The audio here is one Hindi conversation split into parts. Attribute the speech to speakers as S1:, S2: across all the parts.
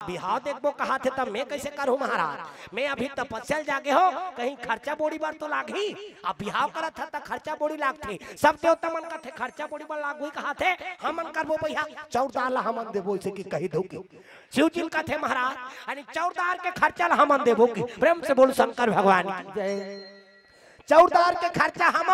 S1: बिहाव देखबो कहा थे तब मैं कैसे करूं महाराज, मैं अभी तपस्या जागे हो कहीं खर्चा बोड़ी बार तो लागी। अब बिहाव करा था तो खर्चा बोड़ी लागथे, सब देवता मन का थे खर्चा बोड़ी बार लागू कहा थे हमन करबो भैया चौरदार ला हमन देबो इसे की कही दो की शिव जी का थे महाराज यानी चौरदार के खर्चा ला हमन देबो की। प्रेम से बोल शंकर भगवान की जय। चौरदार के खर्चा हम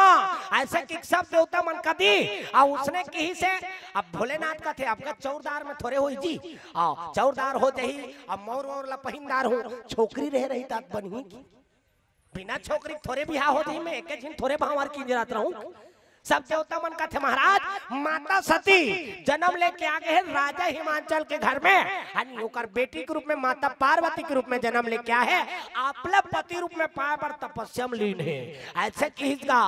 S1: ऐसे कि सब देवता मन का दी और उसने कहीं से अब भोलेनाथ का थे आपका चौरदार में थोड़े हुई जी चौरदार हो जही अब मोर और ला पहिंदार हो छोकरी रह रही तात बनी बिना छोकरी थोड़े बिहार हो जही मैं एक दिन थोड़े भावर की जरूरत रहूं। सब देवता मन का थे महाराज माता सती जन्म लेके आ गए हैं राजा हिमांचल के घर में यानी ओकर बेटी के रूप में माता पार्वती के रूप में जन्म लेके आए है आपला पति रूप में पाए पर तपस्या में लीन है ऐसे कहता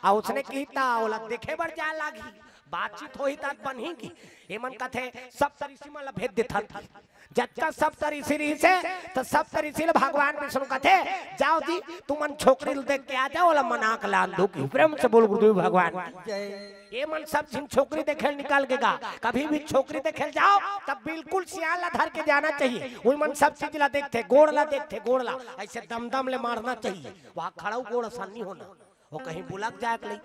S1: और उसने कहता ओला देखे बर जा लागी बातचीत होई तात बनी की एमन का थे सब तरीसी में भेद देता जत्ता सब तरीसी से तो सब तरीसी भगवान विष्णु का थे जाओ जी तुमन छोकरी देख के आ जाओ ओला मनाक लान दो की। प्रेम से बोल गुरुदेव भगवान ये मन सब जिन छोकरी देखे निकाल गेगा कभी भी छोकरी देखे जाओ तब बिल्कुल सियान ला धर के जाना चाहिए वही मन सब चीज ला देखते गोड़ ला देखते गोड़ ला ऐसे दम दम ले मारना चाहिए वहाँ खड़ा गोड़ आसानी होना वो कहीं बुलक जाए नहीं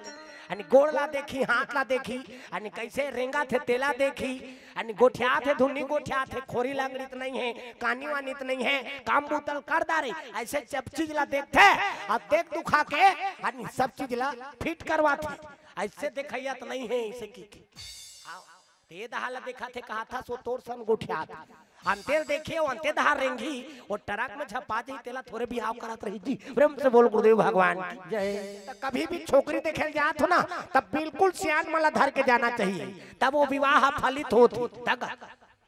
S1: यानी गोड़ ला देखी हाथ ला देखी यानी कैसे रेंगा थे तेला देखी यानी गोठिया थे धुनी गोठिया थे खोरी लांगड़ित नहीं है कानी वानित नहीं है काम बोतल कर दारे ऐसे सब चीज ला देखते और देख दुखा के यानी सब चीज ला फिट करवाते ऐसे देखैया तो नहीं है इसे की ते दहाल देखा थे कहा था सो तोर सन गोठिया अंतेर देखिए अंते दहार रेंगी और ट्रक में झपा दी तेला थोड़े बिहाव करत रही जी। प्रेम से बोल गुरुदेव भगवान जय। कभी भी छोकरी देखे जात हो ना तब बिल्कुल सियान माला धर के जाना चाहिए तब वो विवाह फलित होती तक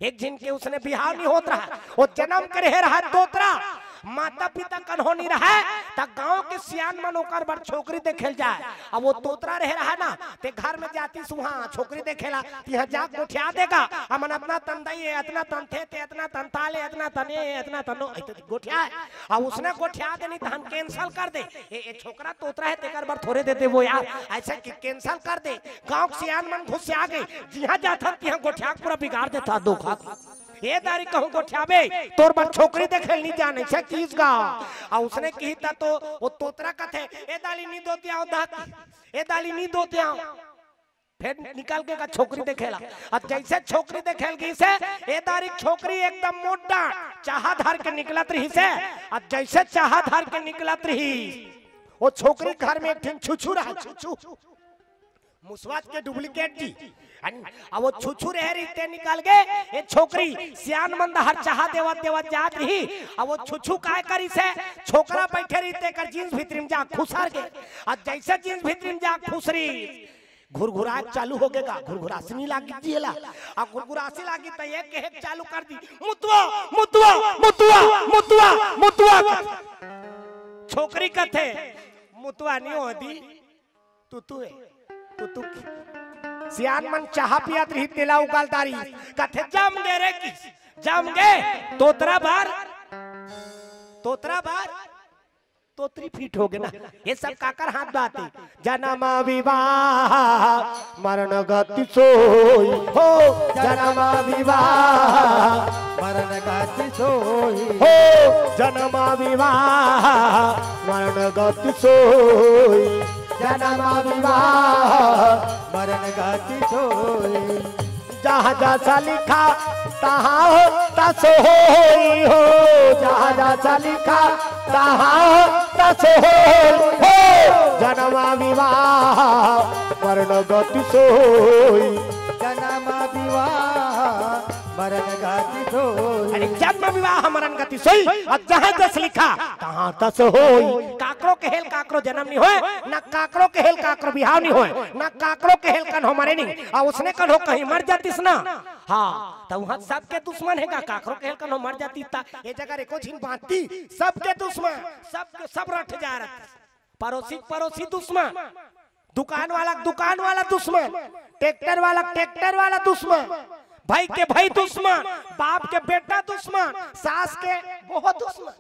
S1: एक दिन के उसने बिहाव नहीं होत रहा वो जन्म के रहे रहा तोतरा माता पिता कन्होनी रहा तब गांव के सियान मन ओकर बर छोकरी देखेल जाए अब वो तोतरा रह रहा ना ते घर में जाती सुहा छोकरी देखेला यहां जा गोठिया देगा हमन अपना तंदई है इतना तंथे ते इतना तंताले इतना तने इतना तनो गोठिया अब उसने गोठिया देनी तो हम कैंसिल कर दे ए छोकरा तोतरा है तेकर बर थोड़े देते वो यार ऐसे कि कैंसिल कर दे गांव के सियान मन घुस आ गए जहां जाता तिहां गोठिया पूरा बिगाड़ देता धोखा ये दारी कहूं गोठियाबे तोर बर छोकरी देखे नहीं जाने से चीज का और उसने कहता तो वो तोतरा का थे ए दाली नी दोते आओ दाक ए दाली नी दोते आओ फिर निकाल के का छोकरी देखेला और जैसे छोकरी देखेल गई से ए दारी छोकरी एकदम मोटा चाहा धार के निकलत रही से और जैसे चाहा धार के निकलत रही वो छोकरी घर में एक दिन छुछू रहा छुछू मुसवात के डुप्लीकेट जी अब वो छुछू रह रही ते निकाल गए ये छोकरी सियान मंद हर चाहा देवा देवा जात रही अब वो छुछू काय करी से छोकरा बैठे रही ते कर जींस भीतरी जा खुसर गए और जैसे जींस भीतरी जा खुसरी घुरघुरा चालू हो गएगा घुरघुरासनी लागी जिला अब घुरघुरासी लागी तो एक चालू कर दी मुतवा मुतवा मुतवा मुतवा मुतवा छोकरी कथे मुतवा नहीं होती तू सियान मन चाह पियात रही तेला उगालदारी कथे जम गे रे की जम गे तोतरा बार तोतरी फीट हो गए ना ये सब काकर हाथ बाते जन्म विवाह मरण गति सोई हो जन्म विवाह मरण गति सोई हो जन्म विवाह मरण गति सोई जन्म विवाह मरण गति सोई जहाँ जैसा लिखा तहाँ हो तसो होई हो जहाँ जैसा लिखा तहाँ हो तसो हो जन्म विवाह मरण गति सोई जन्म विवाह मरण गति सोई जन्म विवाह मरण गति सोई और जहाँ जस लिखा तहाँ तस होई काकरो के हेल काकरो जन्म नहीं होए ना काकरो के हेल काकरो बिहाव नहीं होए ना काकरो के हेल कन हो मरे नहीं और उसने कन हो कहीं मर जातीस ना हाँ तो वहाँ सबके दुश्मन है काकरो के हेल कन हो मर जाती था ये जगह एको झीन बांटती सबके दुश्मन सबके सब रट जा रहा पड़ोसी दुश्मन दुकान वाला दुश्मन ट्रैक्टर वाला दुश्मन भाई के भाई दुश्मन बाप के बेटा दुश्मन सास के बहुत दुश्मन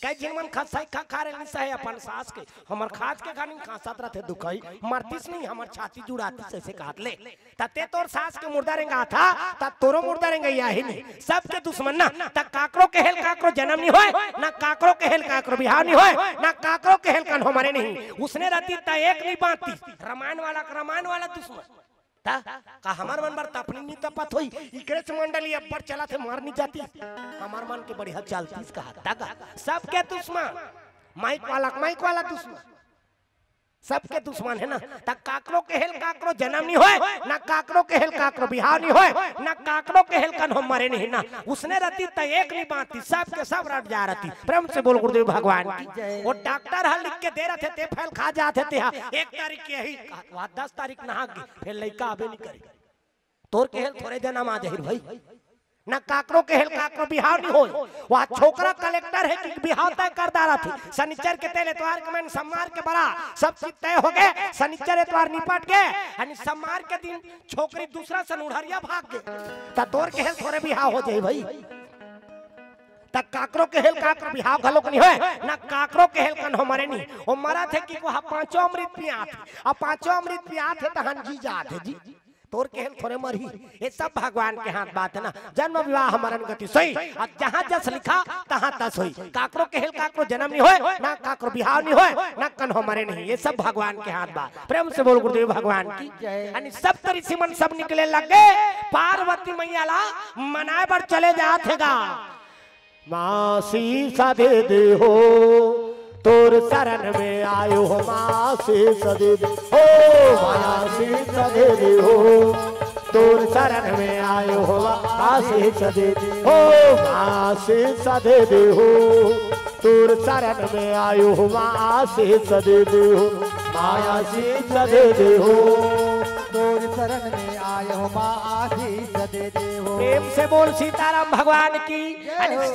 S1: कई जिनमन खसाई खा रहे सहे अपन सास के हमर खास के खानी खासत रहते दुखई मरतीस नहीं हमर छाती जुड़ाती से कहत ले तते तोर सास के मुर्दा रेंगा था त तोरो मुर्दा रेंगा यही नहीं सबके दुश्मन ना त काकरो के हेल काकरो जन्म नहीं होए ना काकरो के हेल काकरो बिहार नहीं होए ना काकरो के हेल कन हमारे नहीं उसने रहती त एक नहीं बांटती रामायण वाला दुश्मन ता का हमार मन बर अपनी नी तपत होई इकरे से मंडली अब्बर चला थे मारनी जाती हमार मन के बढ़िया चलती इसका ताका सबके दुश्मन माइक वाला दुश्मन सबके दुश्मन है ना तक काकरो के हेल काकरो जन्म नहीं होए ना काकरो के हेल काकरो बिहार नहीं होए ना काकरो के हेल कन हम मरे नहीं ना उसने रहती त एक नहीं बांटती सबके सब रट जा रहती प्रेम से बोल गुरुदेव भगवान की वो डॉक्टर हल लिख के दे रहे थे फैल खा जाते थे 1 तारीख के ही 10 तारीख नहा के फिर लड़का आबे नहीं करे तोर के हेल थोड़े जन्म आ जाहिर भाई ना काकरो के हेल काकरो बिहार नहीं होए वह छोकरा कलेक्टर है कि बिहार तय कर दारा थी शनिचर के तेल एतवार के मैंने सम्मार के बड़ा सब चीज तय हो गए शनिचर एतवार निपट गए यानी सम्मार के दिन छोकरी दूसरा सनुढ़रिया भाग गए त तोर के हेल थोड़े बिहार हो जाए भाई तक काकरो के हेल काकरो बिहाव घलोक नहीं होए ना काकरो के हेल कन हमारे नहीं वो मरा थे कि वह 5 अमृत पियात अब 5 अमृत पियात है त हन जी जात है जी तोर के हेल थोड़े मरही ये सब भगवान के हाथ बात है ना जन्म विवाह मरण गति सही और जहाँ जस लिखा तहाँ तस हुई काकरो के हेल काकरो जन्म नहीं होए ना काकरो बिहाव नहीं होए ना कन हमारे नहीं ये सब भगवान के हाथ बात प्रेम से बोल गुरुदेव भगवान की यानी सब ऋषि मन सब निकले लगे पार्वती मैया ला मनाए पर चले जातेगा मासी सदे दे हो तोर शरण में आयो हो मासी सदे दे हो मासी सदे दे हो तोर शरण में आयो हो मासी सदे दे हो मासी सदे दे हो तोर शरण में आयो हो मासी सदे दे हो मासी सदे दे हो तोर शरण में आयो हो मासी सदे दे हो प्रेम से बोल सीताराम भगवान की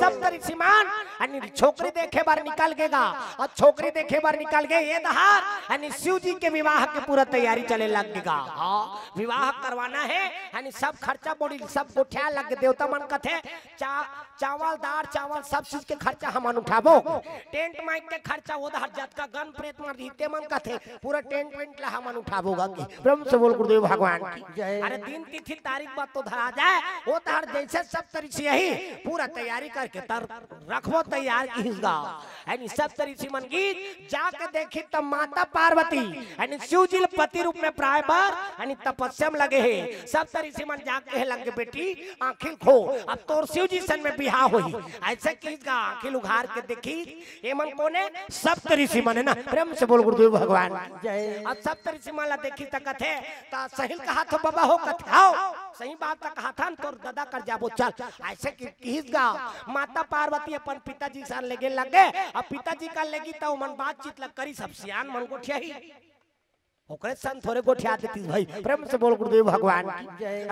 S1: सब ऋषि मान छोकरी देखे बार निकल गेगा और छोकरी देखे बार निकल गए ये दहार यानी शिव जी के विवाह के पूरा तैयारी चले लगेगा हाँ विवाह करवाना है यानी सब खर्चा बोड़ी सब गोठिया लग देवता मन कथे चावल दाल चावल सब चीज के खर्चा हम उठाबो टेंट माइक के खर्चा वो हर जात का गन प्रेत मार दीते मन कथे पूरा टेंट वेंट ला हम उठाबो गंगे ब्रह्म से बोल गुरुदेव भगवान की अरे दिन तिथि तारीख बात तो धरा जाए वो हर जैसे सब तरीके यही पूरा तैयारी करके तर रखबो तैयार कीगा यानी सब तरीके मन गीत जाके देखी तब माता पार्वती यानी शिव जी पति रूप में प्राय बार यानी तपस्या में लगे है सब तरीके मन जाके लगे बेटी आंखें खो अब तोर शिव जी सन में बिहार हुई ऐसे कीगा आंखें उघार के देखी ये मन कोने सब तरीके मन है ना प्रेम से बोल गुरुदेव भगवान अब सब तरीके मन ला देखी तकत है ता सहिल कहा तो बाबा हो कथे आओ सही बात का कहा था तोर दादा कर जाबो चल ऐसे कीगा माता पार्वती अपन पिताजी साल लेगे लगे अब पिताजी का लेगी तो मन बातचीत लग करी सब सियान मन गोठिया ही ओकरे सन थोड़े गोठिया देती भाई प्रेम से बोल गुरुदेव भगवान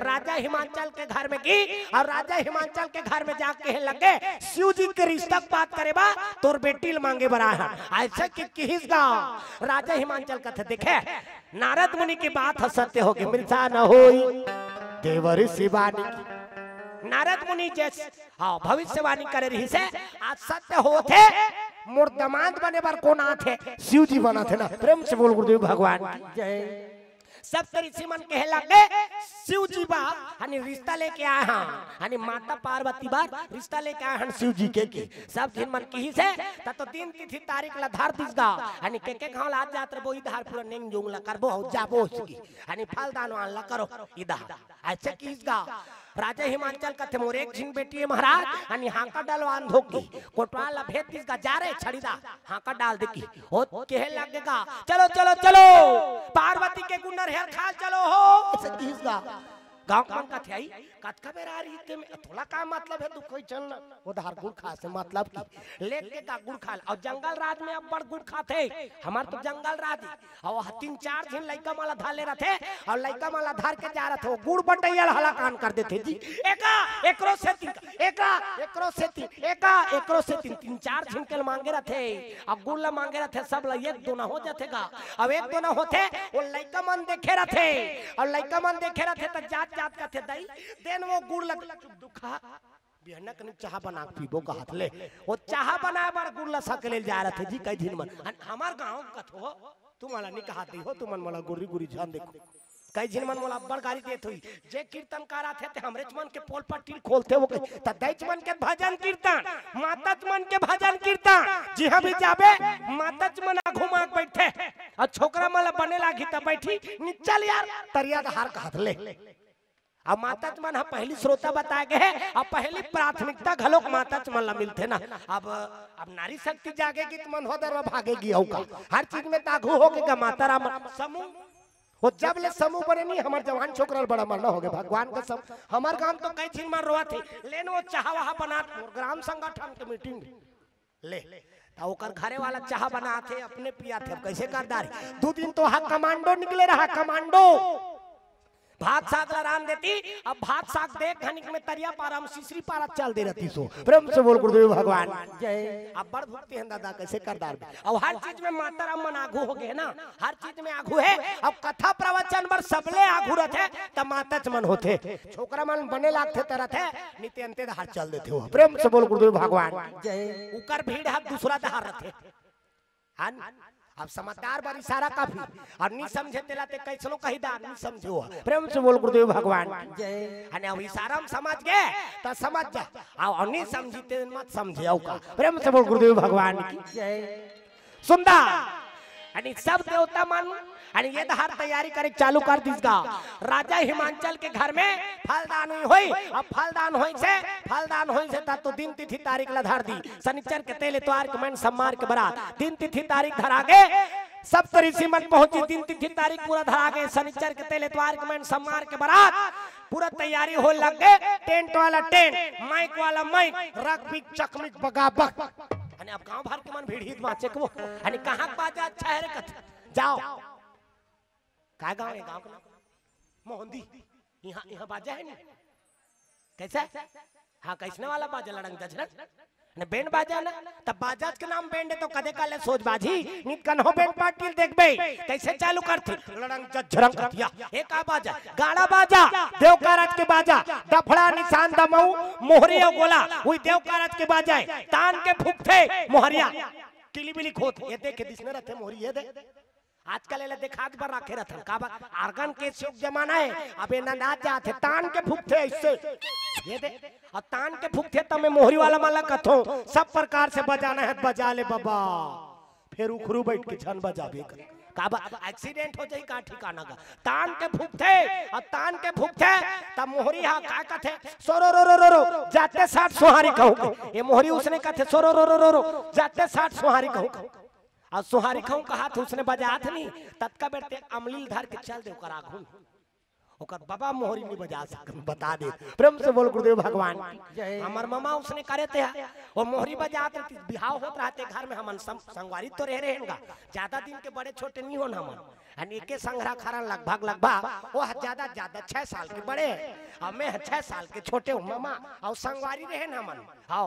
S1: राजा हिमाचल के घर में की और राजा हिमाचल के घर में जाके लगे शिव जी के रिश्ता बात करे बा तोर बेटी मांगे बरा है ऐसे किसगा राजा हिमाचल का देखे नारद मुनि की बात सत्य होगी मृषा न होई देवर शिवानी नारद मुनि जैसे हाँ भविष्यवाणी करे रही से आज सत्य होते मोर दमाद बने बार कौन आते शिव जी बना थे ना प्रेम से बोल गुरुदेव भगवान सब तरीके मन कहे लगे शिव जी बा हनी रिश्ता लेके आए हैं हनी माता पार्वती बार रिश्ता लेके आए हैं शिव जी के सब दिन मन की से तो दिन तिथि तारीख ला धार दिसगा हनी के गांव ला जात रे बोई धार पूरा नेंग जोंग ला करबो हो जाबो उसकी हनी फल दान वान ला करो इधर ऐसे कीसगा राजा हिमाचल का थे मोर एक झिन बेटी है महाराज हनी हाका डालवान धोकी कोटवा ला भेद दिसगा जा रे छड़ीदा हाका डाल देकी हो कहे लगेगा चलो चलो चलो पार्वती के गुनर हेर खा चलो हो ऐसे कीसगा गांव कौन का थे आई कतका बेर आ रही थे थोड़ा का मतलब है तू कोई चलना उधर गुड़ खा से मतलब की लेके का गुड़ खा और जंगल रात में अब बड़ गुड़ खाते हमार तो जंगल रात और 3-4 दिन लइका माला धार ले रहे और लइका माला धार के जा रहे थे गुड़ बटैया हला कान कर देते जी एका एकरो से तीन एका एकरो से तीन एका एकरो से 3-4 झिनकल मांगे रहे अब गुड़ ला मांगे रहे सब ला एक दोना हो जातेगा अब एक दोना होते वो लइका मन देखे रहे और लइका मन देखे रहे तो जात जात का थे दई देन वो गुड़ लग दुखा बिहना कनी चाह बना के पीबो का हाथ ले वो चाह बनाए बार गुड़ लसा के ले जा रहे थे जी कई दिन मन हमार गांव कथो तुम वाला नहीं कहाती हो तुम वाला गुरी गुरी जान देखो कई दिन मन मोला बड़ गाड़ी देत हुई जे कीर्तन करा थे ते हमरे मन के पोल पर टील खोलते हो त दैच मन के भजन कीर्तन माताच मन के भजन कीर्तन जी हम भी जाबे माताच मन घुमा के बैठे और छोकरा मला बने लागी त बैठी निचल यार तरिया हार का हाथ ले अब माता मन हम पहली श्रोता बताए गए अब पहली प्राथमिकता घलोक माता मन ला मिलते ना अब नारी शक्ति जागेगी तो मन होदर भागेगी होगा हर चीज में तागू होगा माता राम समूह वो जब ले समूह बने नहीं हमार जवान छोकरा बड़ा मरना हो गया भगवान का सब हमार गांव तो कई दिन मार रोआ थे लेन वो चाह वहा बना ग्राम संगठन के मीटिंग ले तो ओकर घरे वाला चाह बना थे अपने पिया थे कैसे करदारी 2 दिन तो हा कमांडो निकले रहा कमांडो भात साग रान देती अब भात साग देख घनिक में तरिया पारा हम सीसरी पारा चल दे रहती सो प्रेम से बोल गुरुदेव भगवान जय अब बड़ भक्ति हैं दादा कैसे करदार अब हर चीज में माता राम मन आगू हो गए ना हर चीज में आगू है अब कथा प्रवचन पर सबले आगू रहते तब माता मन होते छोकरा मन बने लागते तरह थे नित्य अंते हार चल देते हो प्रेम से बोल गुरुदेव भगवान जय उकर भीड़ हाथ दूसरा दहार रहते अब समझदार बारी सारा काफी और नहीं समझे तेला ते कैसनो कही दा नहीं समझो प्रेम से बोल गुरुदेव भगवान जय अने अब इशारा हम समझ गए तो समझ जा और नहीं समझी ते मत समझे का प्रेम से बोल गुरुदेव भगवान की जय सुंदर अने सब देवता मन अने ये हर तैयारी करे चालू कर दीसगा राजा हिमांचल के घर में फलदान हुई अब फलदान होई से तो दिन तिथि तारीख ला धर दी शनिचर के तेले त्वार के मन सम्मार के बरात दिन तिथि तारीख धरा गे सब ऋषि मन पहुंची दिन तिथि तारीख पूरा धरा गए शनिचर के तेले त्वार के मन सम्मार के बरात पूरा तैयारी हो लग गए टेंट वाला टेंट माइक वाला माइक रख बिक चकमिक बगा बक अने अब गांव भर के मन भीड़ हित बाचे को अने कहां बाजा अच्छा है रे कथ जाओ का गांव है गांव का नाम मोहंदी यहां यहां बाजा है नहीं कैसा हां कैसने वाला बाजा लड़ंग जजरत ने बैंड बाजा ना तब बाजाज के नाम बैंड है तो कदे का ले सोच बाजी नित कन्हो बैंड पार्टी देखबे कैसे चालू करथी लड़ंग जजरंग कथिया एक आ बाजा गाड़ा बाजा देवकाराज के बाजा डफड़ा निशान दमऊ मोहरी और गोला वही देवकाराज के बाजा है तान के फूकथे मोहरिया टिलीबिली खोत ये देख दिसने रहते मोहरी ये दे आजकल एला दिखात पर रखे रहथन का बा आर्गन के युग जमाना है अबे ना नाच जाते तान के फूकथे इससे ये दे और तान के फूकथे तमे मोहरी वाला माला कथो सब प्रकार से बजाना है बजा ले बाबा फिर उखरू बैठ के छन बजाबे का बा एक्सीडेंट हो जाई का ठिकाना का तान के फूकथे और तान के फूकथे तब मोहरी हा का कथे सोरो रो रो रो जाते 60 सोहारी कहू ये मोहरी उसने कथे सोरो रो रो रो जाते 60 सोहारी कहू और सुहारी खाऊं का हाथ उसने बजात नहीं तत्का बेटे अमलील धर के चल दे ओकर आगू ओकर बाबा मोहरी नहीं बजा सक बता दे प्रेम से बोल गुरुदेव भगवान हमर मामा उसने करे थे वो मोहरी बजात रहती बिहाव होत रहते घर में हमन संगवारी तो रह रहेगा ज्यादा दिन के बड़े छोटे नहीं होन हमन अन एके संग्रह खरन लगभग वो ज्यादा 6 साल के बड़े और मैं 6 साल के छोटे हूं मामा और संगवारी रहे न हमन हां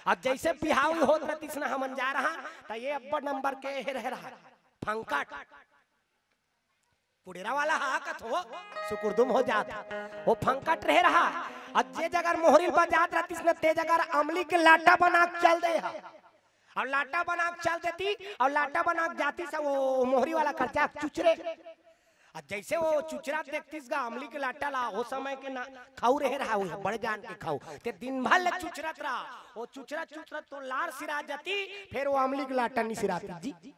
S1: अब जैसे बिहाव होत रहती ना हमन जा रहा त ये अब्बा नंबर के रह रहा फंकट पुडेरा वाला हाकत हो सुकुरदुम हो जाता वो फंकट रह रहा और जे जगह मोहरी बजात रहती न ते जगह अमली के लाटा बना चल दे और लाटा बना चल देती और लाटा बना जाती से वो मोहरी वाला खर्चा चुचरे और जैसे वो चुचरा देखतीस गा अमली के लाटा ला वो समय के ना खाऊ रह रहा वो बड़े जान के खाऊ ते दिन भर ले चुचरत रहा वो चुचरा तो लार सिरा जाती फिर वो अमली के लाटा नहीं सिराती जी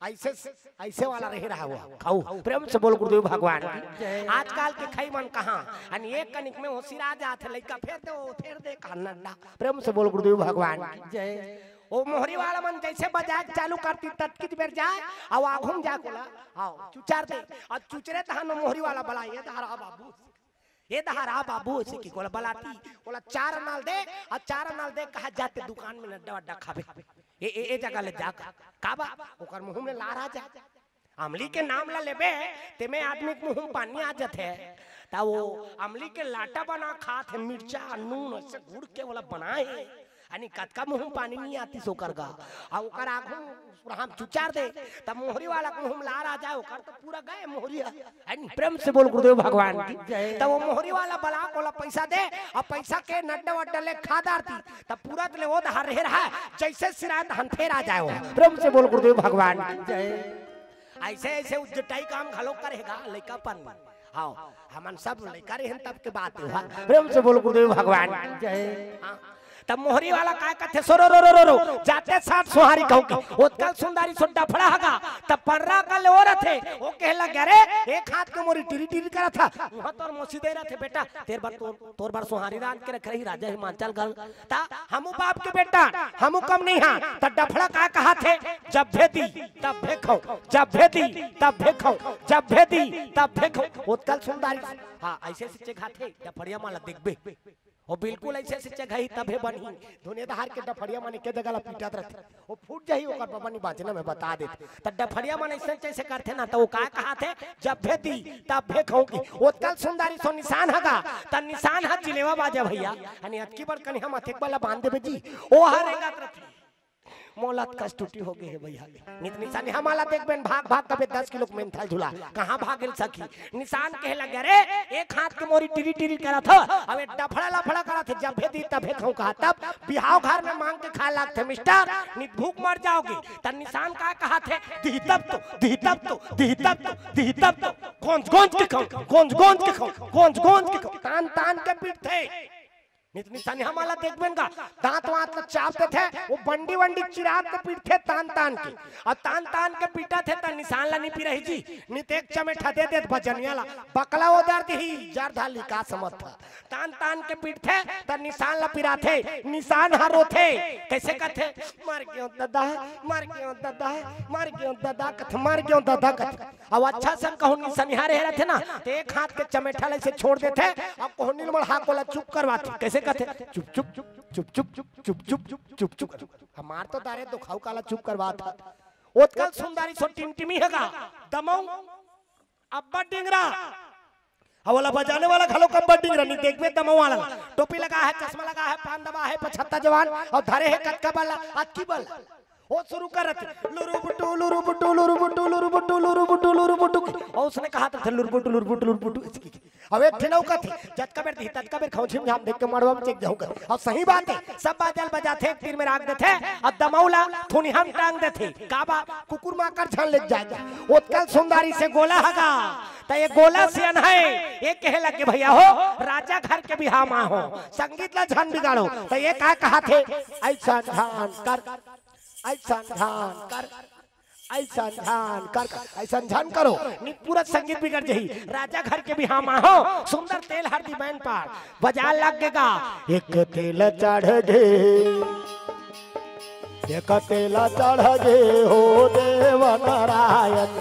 S1: ऐसे वाला रह रहा वो खाऊ प्रेम से बोल गुरुदेव भगवान आजकल के खाई मन कहां अन एक कनिक में होशियार जात है लइका फेर दे कान्ना प्रेम से बोल गुरुदेव भगवान जय ओ मोहरी वाला मन जैसे बजाए चालू करती तत्कित बेर जाए और आघुम जा कोला आओ चुचार दे और चुचरे तहन मोहरी वाला बला ये दहरा बाबू ऐसे की कोला बलाती बोला 4 नाल दे और 4 नाल दे कहा जाते दुकान में नड्डा वड्डा खाबे ए जगह ले जा काबा ओकर मुंह में लारा जा अमली के नाम ला लेबे ते में आदमी के मुंह में पानी आ जाते है ता वो अमली के लाटा बना खात है मिर्चा नून ऐसे गुड़ के वाला बनाए अनि कतका मुंह में पानी नहीं आती सोकर का आ ओकर आगू हम चुचार दे तब मोहरी वाला मुंह में लार आ जाए ओकर तो पूरा गए मोहरी अनि प्रेम से बोल गुरुदेव भगवान की तब वो मोहरी वाला बला कोला पैसा दे और पैसा के नड्डा वड्डा ले खा डारती तब पूरा ले वो धार रहे रहा जैसे सिरात हंफेर आ जाए वो प्रेम से बोल गुरुदेव भगवान की ऐसे ऐसे उज्जटाई काम घलो करेगा लइकापन आओ हमन सब लइका रहन तब के बात है प्रेम से बोल गुरुदेव भगवान जय हां तब मोहरी वाला काय कथे सोरो रो रो रो जाते साथ सोहारी कहू के ओतकल सुंदरी सोड्डा फड़ा हगा तब पर्रा का ले और थे वो कहला गरे एक हाथ के मोरी टिरी टिरी करा था वहां तोर मोसी दे रहे थे बेटा तोर बार सोहारी रान के रख रही राजा हिमाचल गल ता हमू बाप के बेटा हमू कम नहीं हां त डफड़ा का कहा थे जब भेदी तब भेखो जब भेदी तब भेखो जब भेदी तब भेखो ओतकल सुंदरी हां ऐसे से खाते डफड़िया माला देखबे और बिल्कुल ऐसे से जगह तबे बनी धुने दहार के डफड़िया माने के जगह पीटत रहते वो फूट जाई ओकर पपनी बाजना में बता दे त डफड़िया माने ऐसे जैसे करथे ना तो वो का कहा थे जब भेदी तब भेखौकी ओतकल सुंदरी सो निशान हगा त निशान ह जिलेवा बाजा भैया अनि अतकी बार कनी हम अथेक वाला बांध देबे जी ओ हरेगा रहती मोलत कष्ट टूटी हो गई है भैया नित निशान हमारा देख बेन भाग भाग कबे 10 किलो में थल झूला कहां भागल सखी निशान कहे लगे रे एक हाथ के मोरी टिरी टिरी करा था अब डफड़ा लफड़ा करा थे जब भेदी तब भेखौ कहा तब बिहाव घर में मांग के खा लागते मिस्टर नित भूख मर जाओगे त निशान का कहा थे दी तब तो दी तब तो दी तब तो दी तब तो गोंज गोंज के खाओ गोंज गोंज के खाओ गोंज गोंज के खाओ तान तान के पीट थे नित निशानी हमारा देख बेनगा दांत वांत चापते थे वो बंडी वंडी चिराग के पीटते तान तान के और तान तान के पीटा थे त निशान ला नहीं पी रही जी नित एक चमेठा दे दे भजनिया ला बकला उधर दी जर धाली का समझ था तान तान के पीटते त निशान ला पिरा थे निशान हारो थे कैसे कहते मार क्यों दादा मार क्यों दादा मार क्यों दादा कथ मार क्यों दादा कथ अब अच्छा सब कहूं निशानिया रह रहे थे ना तो एक हाथ के चमेठा ले से छोड़ देते अब कोहनी में हाथ कोला चुप करवाते कैसे कहते चुप चुप चुप चुप चुप चुप चुप चुप चुप चुप हमार तो दारे दुखाऊ काला चुप करवा था ओतकल सुंदरी सो टिमटिमी हैगा दमऊ अब्बा डिंगरा वाला बजाने वाला घलो कब्बा डिंगरा नहीं देखबे दमऊ वाला टोपी लगा है चश्मा लगा है पान दबा है 75 जवान और धरे है कटका वाला अक्की वाला वो शुरू करत लुरु बुटू लुरु बुटू लुरु बुटू लुरु बुटू लुरु बुटू लुरु बुटू और उसने कहा था लुरु बुटू लुरु बुटू लुरु बुटू इसकी अब एक ठेनौ का थी जटका बेर थी तटका बेर खौछिम झाम देख के मड़वा में चेक जाऊंगा और सही बात है सब बाजल बजाते एक तीर में राख देते और दमौला थोनी हम टांग देते काबा कुकुर माकर छन ले जाएगा ओतकल सुंदरी से गोला हगा त ये गोला से अनहै ये कहे लगे भैया हो राजा घर के बिहाव मा हो संगीत ला झन बिगाड़ो त ये का कहा थे ऐसा ध्यान कर ऐसा ध्यान कर ऐसा ध्यान कर ऐसा ध्यान करो नी पूरा संगीत बिगड़ जाही राजा घर के भी हम हो सुंदर तेल हरदी बैन पर बजा लगेगा एक तेल चढ़ गे एक तेल चढ़ गे हो देव नारायण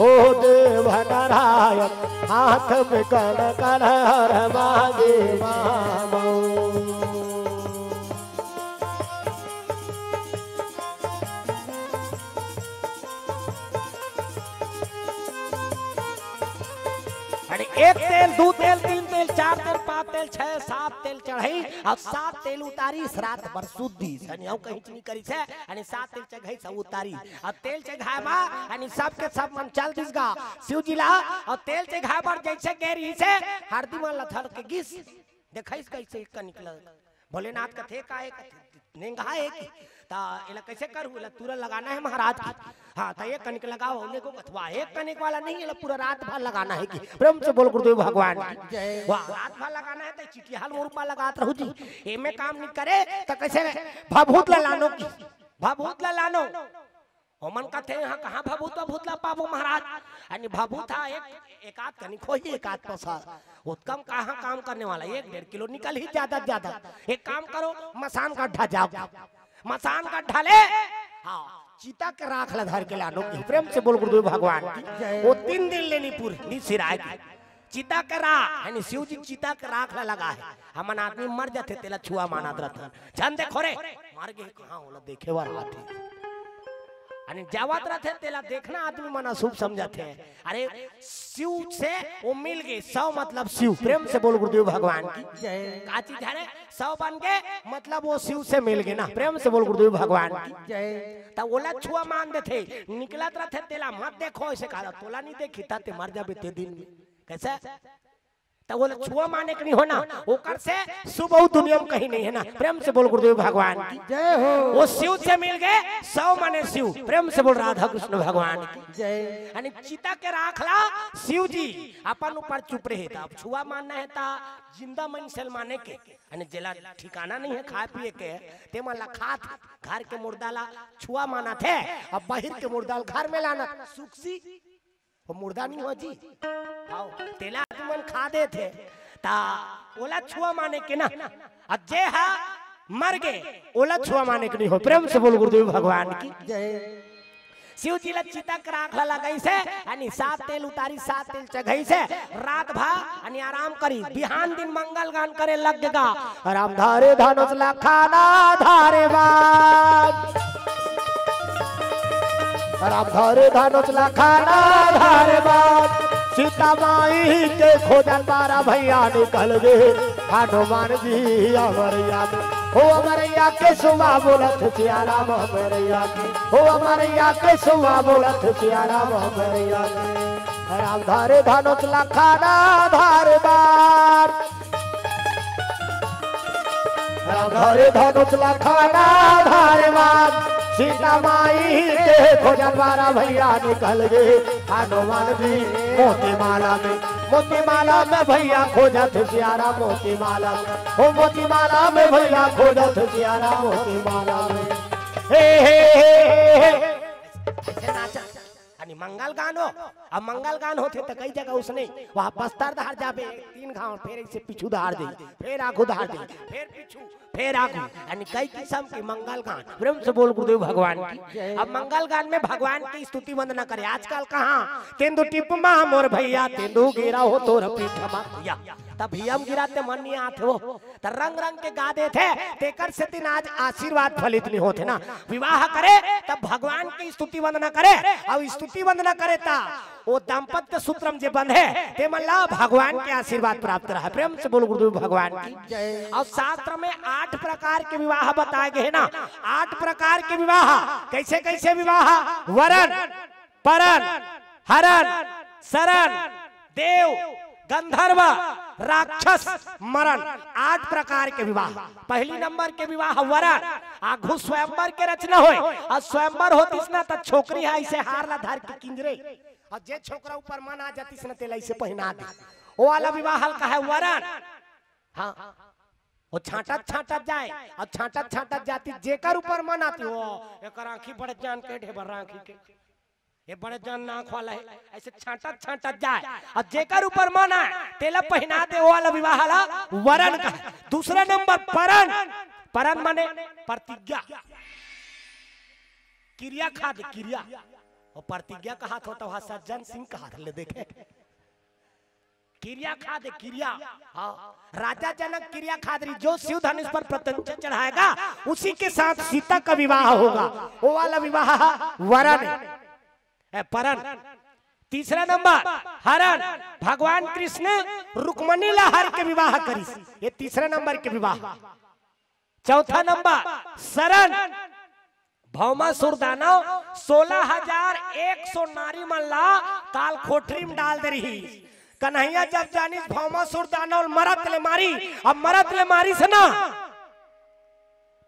S1: हो देव नारायण हाथ में कण कण हर मांगे मामो एक तेल दो तेल तीन तेल चार तेल पांच तेल 6 7 तेल चढ़ाई और 7 तेल उतारी रात भर शुद्धि सनियाऊ कहीं नहीं करी से अनि 7 तेल चढ़ाई सब उतारी और तेल चढ़ावा अनि सब के सब मन चल दिसगा शिव जिला और तेल चढ़ावा पर जैसे गेरी से हरदी में लथड़ के गिस देखैस कैसे का निकल भोलेनाथ का थे काहे नेंगा है ता एला कैसे करू एला तुरंत लगाना है महाराज की हां त एक कनिक लगाओ ओले को अथवा एक कनिक वाला नहीं एला पूरा रात भर लगाना है की प्रेम से बोल गुरुदेव भगवान जय वाह रात भर लगाना है त चिटियाल मोरपा लगात रहू जी एमे काम नहीं करे त कैसे भभूत ला लानो की भभूत ला लानो ओमन कथे यहां कहां भभूत भूतला पाबो महाराज अनि भभूत था एक आध कनिक होई एक आध पसा वो कम कहां काम करने वाला 1-1.5 किलो निकल ही ज्यादा एक काम करो मसान गड्ढा जाओ मसान गड्ढा ले हाँ चीता के राख ला धर के लानो की प्रेम से बोल गुरुदेव भगवान की वो 3 दिन लेनी पूरी सिराय की चीता के राख यानी शिव जी चीता के राख ला लगा है हमन आदमी मर जाते तेला छुआ मानत रहता जान देखो रे मार गए कहां होला देखे वाला हाथी अने जावत रहते तेला देखना आदमी मन अशुभ समझते हैं। अरे शिव से वो मिल गए, 100 मतलब शिव, प्रेम से बोल गुरुदेव भगवान की जय। का चीज है 100 बन गए मतलब वो शिव से मिल गए ना, प्रेम से बोल गुरुदेव भगवान की जय। तब ओला छुआ मान देते, निकलत रहते तेला मत देखो ऐसे कहा, तोला नहीं देखी ते मर जाबे ते दिन में कैसे, तो बोले छुआ माने के नहीं होना, ओकर से सुबह दुनिया में कहीं नहीं है ना, प्रेम से बोल गुरुदेव भगवान की जय हो। वो शिव से मिल गए, 100 माने शिव, प्रेम से बोल राधा कृष्ण भगवान की जय। यानी चिता के राखला शिव जी अपन ऊपर चुप रहे था। अब छुआ मानना है ता जिंदा मनुष्य माने के, यानी जेला ठिकाना नहीं है खाए पिए के, ते मला खात घर के मुर्दाला छुआ माना थे, अब बाहर के मुर्दाल घर में लाना सुखसी वो मुर्दा नहीं हो जी। आओ तेला तुमन खा दे थे ता ओला छुआ माने के ना, अजय हा मर गए ओला छुआ माने के नहीं हो, प्रेम से बोल गुरुदेव भगवान की जय। शिव जी ला चिता के राखला लगाई से, यानी 7 तेल उतारी 7 तेल चघई से, रात भा यानी आराम करी, बिहान दिन मंगल गान करे लग गगा, राम धारे धनुष ला खाना धारे बाज, राम धारे धनुष ला खाना धारे बाज, सीता माई के खोजन बारा भैया निकल गए, हनुमान जी अमरिया में हो, अमरिया के सुबह बोलत सियाराम अमरिया के हो, अमरिया के सुबह बोलत सियाराम अमरिया के, राम धारे धनुष ला खाना धारे बार, राम धारे धनुष ला खाना धारे बार, सीता माई के खोजन बारा भैया निकल गए, हनुमान जी मोती माला में भैया खोजत सियारा मोती माला में हो, मोती माला में भैया खोजत सियारा मोती माला में हे ऐसे नाचा। मंगल गान हो, अब मंगल गान होते तो कई जगह उसने वहाँ बस्तर धार जाबे 3 घाव, फिर ऐसे पीछू धार दे, फिर आगू धार दे, फिर पीछू फिर आगू, यानी कई किस्म के मंगल गान, प्रेम से बोल गुरुदेव भगवान की। अब मंगल गान में भगवान की स्तुति वंदना करे। आजकल कहाँ तेंदु टिप मा मोर भैया तेंदु गिरा हो तोर पीठ भैया, तब हम गिराते मन नहीं आते हो, तो रंग रंग के गा दे थे, तेकर से दिन आज आशीर्वाद फलित नहीं होते ना। विवाह करे तब भगवान की स्तुति वंदना करे, और स्तुति वंदना करे ता वो दाम्पत्य सूत्रम जे बंधे ते मल्ला भगवान के आशीर्वाद प्राप्त रहा, प्रेम से बोल गुरुदेव भगवान की। और शास्त्र में 8 प्रकार के विवाह बताए गए ना, 8 प्रकार के विवाह। कैसे कैसे विवाह? वरण, परन, हरण, शरण, देव, गंधर्व, राक्षस, मरण, 8 प्रकार के विवाह। पहली नंबर के विवाह वरण, आघु स्वयंवर के रचना होए, और स्वयंवर होतिस ना त छोकरी है ऐसे हार ला धार के किंजरे, और जे छोकरा ऊपर मन आ जातिस ना तेला ऐसे पहना दे, वो वाला विवाह का है वरण। हाँ वो छाटत छाटत जाए, और छाटत छाटत जाती जेकर ऊपर मन आती हो, एकर आंखी बड़े जान के ढेबर आंखी के ये बड़े जान नाक वाला है, ऐसे छाटत छाटत जाए, और जेकर ऊपर मन आए तेला पहना दे, वो वाला विवाह ला वरण का। दूसरा नंबर परन, परन माने प्रतिज्ञा, क्रिया खाद क्रिया, और प्रतिज्ञा कहा था वहां सज्जन सिंह कहा ले देखे क्रिया खाद क्रिया। हाँ राजा जनक क्रिया खाद रही, जो शिव धनुष पर प्रत्यंचा चढ़ाएगा उसी के साथ सीता का विवाह होगा, वो वाला विवाह वरण परन। तीसरा नंबर हरण, भगवान कृष्ण रुक्मणी लहर के विवाह करी, ये तीसरा नंबर के विवाह। चौथा नंबर शरण, भौमासुर दानव 16,100 नारी मल्ला काल कोठरी में डाल दे रही। कन्हैया जब जानिस भौमासुर दानव मरत ले मारी, अब मरत ले मारी से ना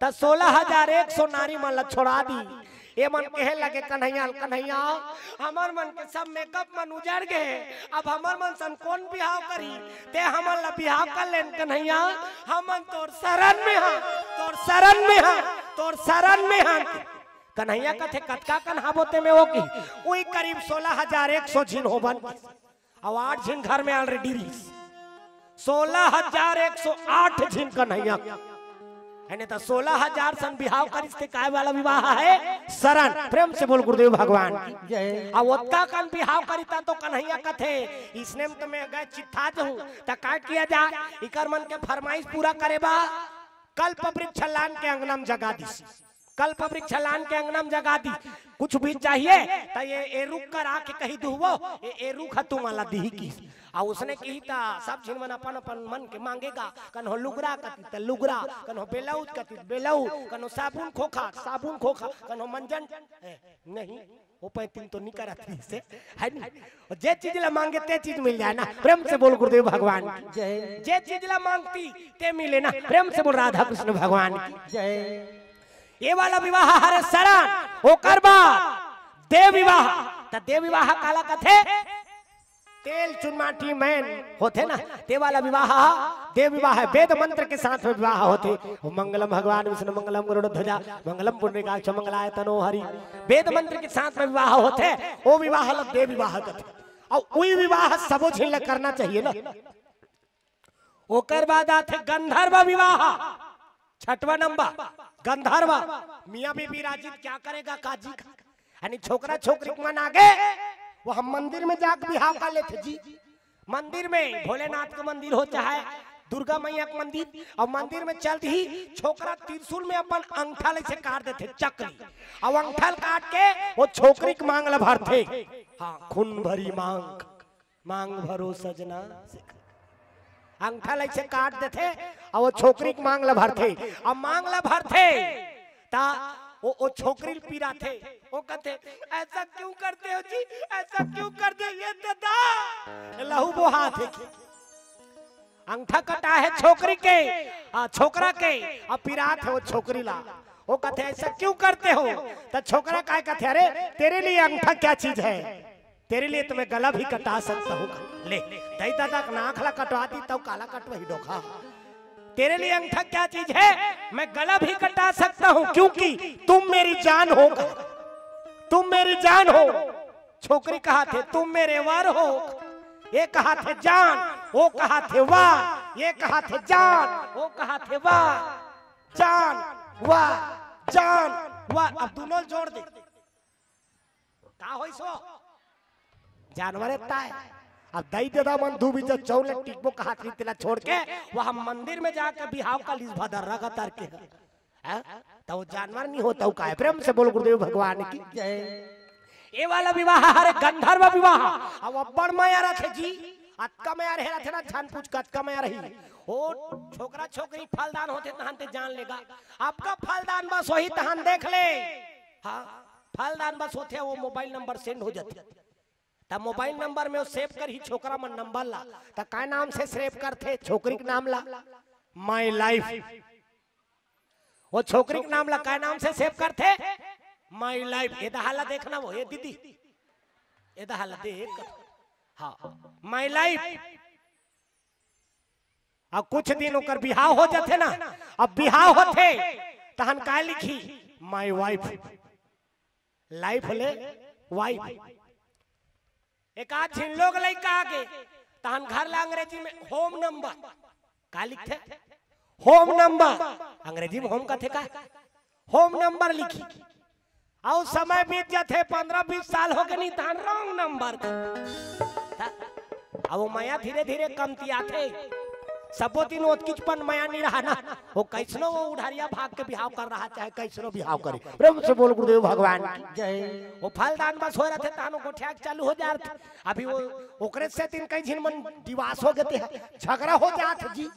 S1: तो 16,100 नारी मल्ला छोड़ा दी। ये मन कहे लगे कन्हैया कन्हैया हमार मन के सब मेकअप मन उजड़ गए, अब हमार मन सन कौन बिहाव करी, ते हमन ला बिहाव कर लेन कन्हैया, हमन तोर शरण में हां, तोर शरण में हां, तोर शरण में हां। कन्हैया कथे कतका कन्हाबोते में हो की वही करीब 16,100 झिन होबन, और 8 झिन घर में ऑलरेडी 16,108 झिन कन्हैया, यानी तो 16,000 सन बिहाव कर इसके काय वाला विवाह है शरण, प्रेम से बोल गुरुदेव भगवान की जय। अब ओत्ता कन बिहाव करीता तो कन्हैया कथे इसने में तो मैं गए चिट्ठा हूं त का किया जा, इकर मन के फरमाइश पूरा करे बा कल्प वृक्ष लान के अंगना में जगा दिस, कल्प वृक्ष लान के अंगना में जगा दी, कुछ भी चाहिए तो ये रुक कर आके कही दुहबो ये रुख तू माला दी की। आ उसने कही ता सब झिन मन अपन अपन मन के मांगेगा, कन्हो लुगरा कति त लुगरा, कन्हो बेलाउज कति बेलाउज, कन्हो साबुन खोखा कन्हो मंजन नहीं वो 35 तो नहीं करा थी से है नहीं। और जे चीज ला मांगे ते चीज मिल जाए ना, प्रेम से बोल गुरुदेव भगवान की जय। जे चीज ला मांगती ते मिले ना, प्रेम से बोल राधा कृष्ण भगवान की जय। ये वाला विवाह हरे शरण ओकर बाद देव विवाह, त देव विवाह काला कथे तेल चुनमाटी मैन होते ना, ते वाला विवाह देव विवाह है, वेद मंत्र के साथ में विवाह होते। मंगलम भगवान विष्णु मंगलम गरुड़ध्वजा मंगलम पुण्यकाक्ष मंगलाय तनो हरि, वेद मंत्र के साथ में विवाह होते, वो विवाह लग देव विवाह कथे। और वही विवाह सबो झिल करना चाहिए ना। ओकर बाद आते गंधर्व विवाह, छठवा नंबर गंधर्व। मियां बीबी राजित क्या करेगा काजी का, यानी छोकरा छोकरी मन आगे वो हम मंदिर में जाकर बिहाव कर लेते जी। मंदिर में भोलेनाथ का मंदिर हो चाहे दुर्गा मैया का मंदिर, और मंदिर में चलते ही छोकरा त्रिशूल में अपन अंगठा से काट देते चक्री, और अंगठा काट के वो छोकरी की मांग भरते। हाँ खून भरी मांग भरो सजना, अंगठा से काट देते और वो छोकरी की मांग भरते। और मांग भरते ता वो छोकरी पीरा थे, वो कहते ऐसा क्यों करते हो जी, ऐसा क्यों करते, ये दादा लहू बोहा थे। अंगठा कटा है छोकरी के छोकरा के, और पीरात है वो छोकरी ला। वो कहते ऐसा क्यों करते हो, तो छोकरा काय कहते अरे तेरे लिए अंगठा क्या चीज है, तेरे लिए तो मैं गला भी कटा सकता हूँ। ले दई दादा नाखला कटवाती तब काला कटवाही डोखा, तेरे लिए अंगठा क्या चीज है, मैं गला भी कटा सकता हूं क्योंकि तुम मेरी जान हो, तुम मेरी जान हो। छोकरी कहा थे तुम मेरे वर हो, ये कहा थे जान, वो कहा थे वाह, ये कहा थे जान, वो कहा थे वाह, जान वाह जान वाह। अब दोनों जोड़ दे का होई सो जानवर है। अब दई देदा मन धूबी जो चौले टिकबो कहा तिला छोड़ के वह मंदिर में जाकर बिहाव का लिस भदर रगा तर के है तो वो जानवर नहीं होता का है। प्रेम से बोल गुरुदेव भगवान की जय। ये वाला विवाह हरे गंधर्व विवाह। अब अब्बड़ माया रखे जी, अतका माया रहे थे ना जान पूछ का अतका माया रही। ओ छोकरा छोकरी फलदान होते तहन ते जान लेगा, आपका फलदान बस वही तहन देख ले। हाँ फलदान बस होते वो मोबाइल नंबर सेंड हो जाते, तब मोबाइल नंबर में वो सेव कर ही छोकरा मन नंबर ला, तब काय नाम से सेव करते, छोकरी के नाम ला माय लाइफ। वो छोकरी के नाम ला काय नाम से सेव करते माय लाइफ। ये दहाला देखना वो ये दीदी ये दहाला देख, हाँ माय लाइफ। अब कुछ दिन होकर बिहाव हो जाते ना, अब बिहाव होते तहन काय लिखी माय वाइफ, लाइफ ले वाइफ। एक आध झिन लोग लइका आगे तहन घर ला अंग्रेजी में होम नंबर का लिखते, होम नंबर अंग्रेजी में होम कथे का होम नंबर लिखी। और समय बीत जाते 15-20 साल हो गए नहीं तहन रॉन्ग नंबर। अब वो माया धीरे धीरे कमती आते, सबो दिन ओतकिचपन माया नहीं रहा ना, वो कैसनो वो उधारिया भाग के बिहाव कर रहा चाहे कैसनो बिहाव करे। प्रेम से बोल गुरुदेव भगवान जय। वो फलदान बस हो रहे थे तानो गोठिया चालू हो जाते, अभी वो ओकरे से दिन कई झिन मन दिवास हो गए हैं, झगड़ा हो जाते जी।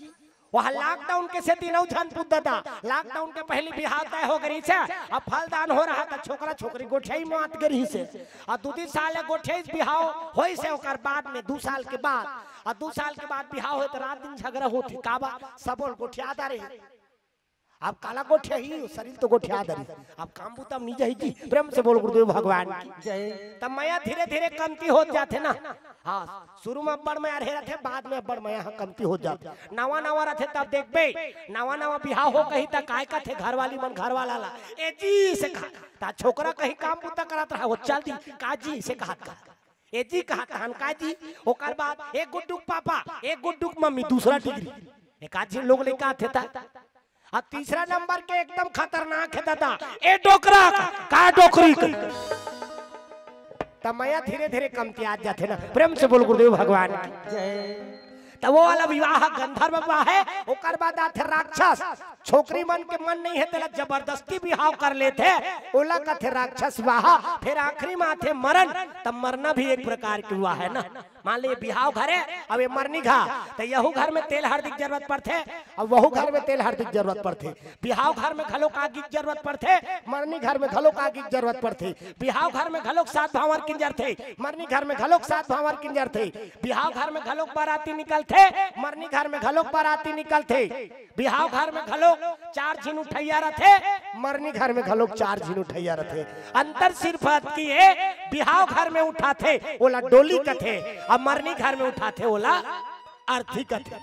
S1: वहाँ लॉकडाउन के से दिनों झन पुद्दा, लॉकडाउन के पहले बिहाव तय हो गई से, अब फलदान हो रहा था छोकरा छोकरी गोठिया मात गई से, और 2 साल गोठिया बिहाव हो से ओकर बाद में 2 साल के बाद, और 2 साल के बाद बिहाव हो तो रात दिन झगड़ा होती काबा सबोल गोठिया दारे। अब काला गोठिया ही शरीर तो गोठिया दारी, अब काम बुतम नहीं जाई जी। प्रेम से बोल गुरुदेव भगवान की जय। तब माया धीरे धीरे कमती हो जाते ना। हाँ शुरू में बड़ माया रहे थे, बाद में बड़ माया कमती हो जाते। नवा नवा रहे तब देखबे नवा नवा बिहाव हो कहीं तक काय का थे घर वाली मन घर वाला ला ए जी से कहा, छोकरा कहीं काम बुता करत रहा वो चल दी काजी से कहा ए जी कहा तहन काजी। ओकर बाद एक गुड्डुक पापा एक गुड्डुक मम्मी, दूसरा डिग्री एक आजी लोग लेके आते था। अब तीसरा नंबर के एकदम खतरनाक है दादा ए डोकरा का डोकरी तब माया धीरे धीरे कमती आ जाते ना। प्रेम से बोल गुरुदेव भगवान जय। तो वो वाला विवाह गंधर्व विवाह है। ओकर बाद आथे राक्षस, छोकरी मन के मन नहीं है तेला जबरदस्ती विवाह कर लेते, ओला का थे राक्षस विवाह। फिर आखिरी में आथे मरण, तब मरना भी एक प्रकार की विवाह है ना। मान लीजिए बिहाव घर है, अब ये मरनी घा, तो यहू घर में तेल हल्दी की जरूरत पड़ते, अब वहू घर में तेल हल्दी की जरूरत पड़ती। बिहाव घर में घलो आगी की जरूरत पड़ते, मरनी घर में घलो आगी की जरूरत पड़ती। बिहाव घर में घलो 7 भावर किंजर थे, मरनी घर में घलो 7 भावर किंजर थे। बिहाव घर में घलो बाराती निकलते, मरनी घर में घलो बाराती निकलते। बिहाव घर में घलो 4 झीन उठैया रथे, मरनी घर में घलो 4 झीन उठैया रथे। अंतर सिर्फ की है, बिहाव घर में उठाते ओला डोली कथे, अब मरनी घर में उठाते ओला अर्थी कथे।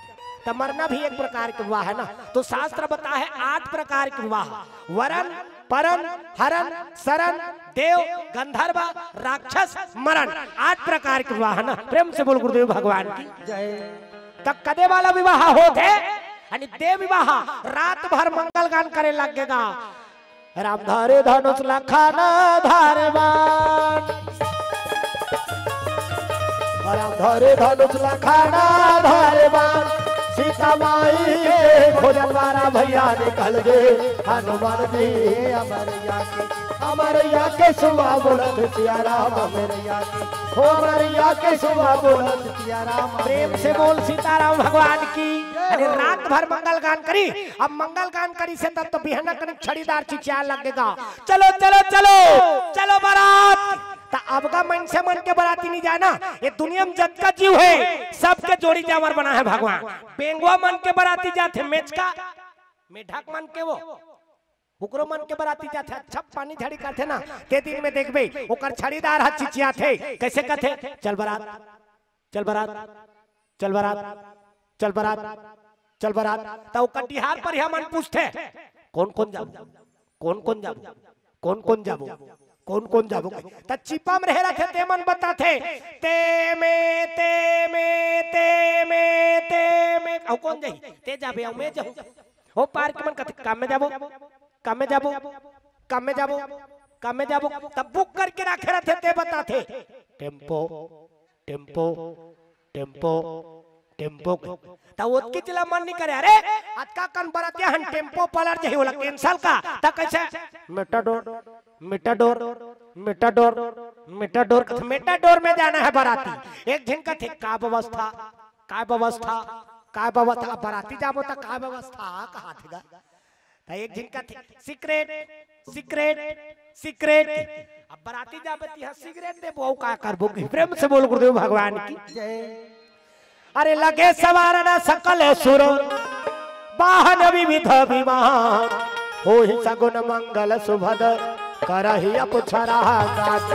S1: तो मरना भी एक प्रकार के विवाह है ना। तो शास्त्र बता है 8 प्रकार के विवाह, वरन परन हरन शरण देव गंधर्व राक्षस मरण, 8 प्रकार के विवाह है ना। प्रेम से बोल गुरुदेव भगवान की जय। तब कदे वाला विवाह होते यानी देव विवाह, रात भर मंगल गान करे लगेगा। राम धारे धनुष लखन धारवान, राम धारे धनुष लखन धारवान, सीता माई के खोजन वाला भैया निकल गए। हनुमान जी अमरैया के सुबह बोलत सिया राम, अमरैया के हो अमरैया के सुबह बोलत सिया राम। प्रेम से बोल सीताराम भगवान की। अरे रात भर मंगल गान करी, अब मंगल गान करी से तब तो बिहना करीब छड़ीदार चिचिया लगेगा, चलो चलो चलो चलो बारात। अब का मन से मन के बराती नहीं जाना, ये दुनिया में जत का जीव है सबके जोड़ी जावर बना है भगवान। बेंगुआ मन के बराती जाते, मेचका मेढक मन के वो उकरो मन के बराती जाते। अच्छा पानी झड़ी करते ना, ते दिन में देखबे ओकर छड़ीदार हाथ चिचिया थे, कैसे कहते चल बारात चल बारात चल बारात चल बारात चल बारात। तो ओकर डिहार पर हम मन पूछते कौन कौन जाबो कौन कौन जाबो कौन कौन जाबो कौन कौन जाबो। त चिपा में रह रखे ते मन बताथे ते में ते में ते में ते में औ कौन जाई ते जाबे औ मैं जाऊ। हो पार्क मन कथे काम में जाबो काम में जाबो काम में जाबो काम में जाबो। तब बुक करके रखे रहते ते बताथे टेम्पो टेम्पो टेम्पो टेम्पो। तो उसकी चला मन नहीं करे, अरे आज का कन बरातिया हन टेम्पो पलट जाही वाला कैंसल का। त कैसे Matador Matador Matador Matador Matador में जाना है बराती। एक दिन का थे का व्यवस्था का व्यवस्था का व्यवस्था, बराती जाबो त का व्यवस्था कहा थेगा। त एक दिन का थे सीक्रेट सीक्रेट सीक्रेट, अब बराती जाबे त सिगरेट दे बहु का करबो। प्रेम से बोल गुरुदेव भगवान की जय। अरे लगे सवारना सकल सुर वाहन विविध विमान, हो ही सगुन मंगल सुभद करहि अपुछरा गात,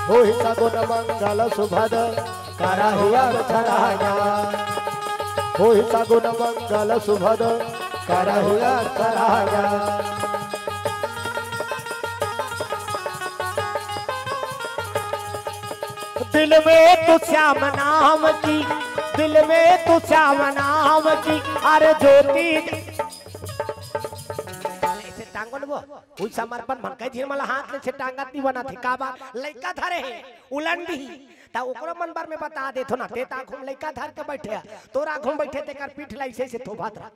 S1: हो ही सगुन मंगल सुभद करहि अपुछरा गात, हो ही सगुन मंगल सुभद करहि अपुछरा गात। दिल में तू श्याम नाम की, दिल में तू श्याम नाम की, अरे ज्योति ऐसे टांगो वो उई समर्पण मन कह झिन मला हाथ ले से टांगती बना थे का बा लइका धरे है उलन भी ता ओकरो मन बार में बता दे थो ना। ते ता घूम लइका धर के बैठे तोरा घूम बैठे ते कर पीठ लाइसे से थोभात रहा,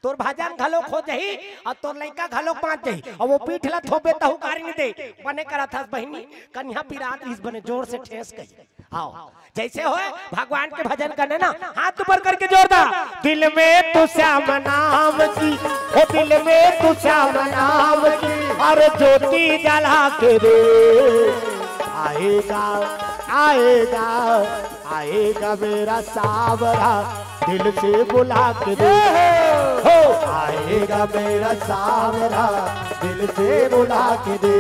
S1: तोर भाजन घलो खो जही और तोर लइका घलो पाँच जही, और वो पीठ ला थोपे तहु कारी नहीं दे बने करा था बहिनी कन्या पिरात इस बने जोर से ठेस गई। आओ जैसे हो भगवान के भजन करने ना, हाथ ऊपर करके जोरदार दिल में तू श्याम नाम की, ओ दिल में तू श्याम नाम की, और ज्योति जला के रे आएगा आएगा आएगा मेरा सावरा दिल से बुला के दे, हो आएगा मेरा सावरा दिल से बुला के दे।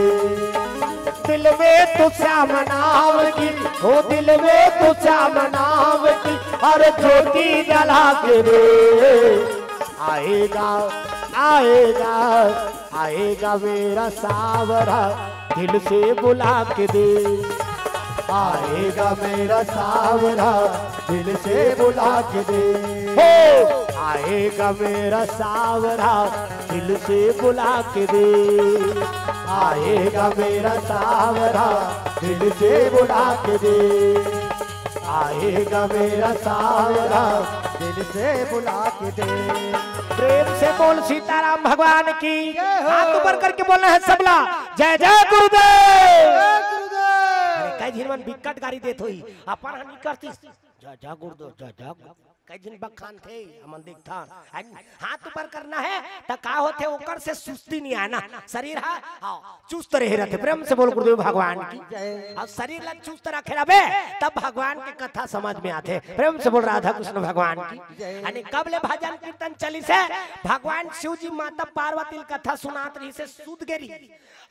S1: दिल में तू श्याम नाम की, हो दिल में तू श्याम नाम की, और ज्योति जला के दे आएगा आएगा आएगा मेरा सावरा दिल से बुला के दे, आएगा मेरा सावरा दिल से बुला के दे, हो आएगा मेरा सावरा दिल से बुला के दे, आएगा मेरा सावरा दिल से बुला के दे,
S2: आएगा मेरा सावरा दिल से बुला के दे।
S1: प्रेम से बोल सीताराम भगवान की। हाथ ऊपर करके बोलना है सबला, जय जय गुरुदेव। अरे कई झिरमन बिकट गाड़ी देत होई अपन हनी करती जय जय गुरुदेव जय जय। कई दिन बखान थे हमन देखता हाथ ऊपर करना है त का होते ओकर से सुस्ती नहीं आना, शरीर हा चुस्त रहे रहते। प्रेम से बोल गुरुदेव भगवान की। और शरीर ला चुस्त रखे रहे तब भगवान के कथा समझ में आते। प्रेम से बोल राधा कृष्ण भगवान की। यानी कब ले भजन कीर्तन चली से भगवान शिव जी माता पार्वती कथा सुनात रही से सूद गेरी।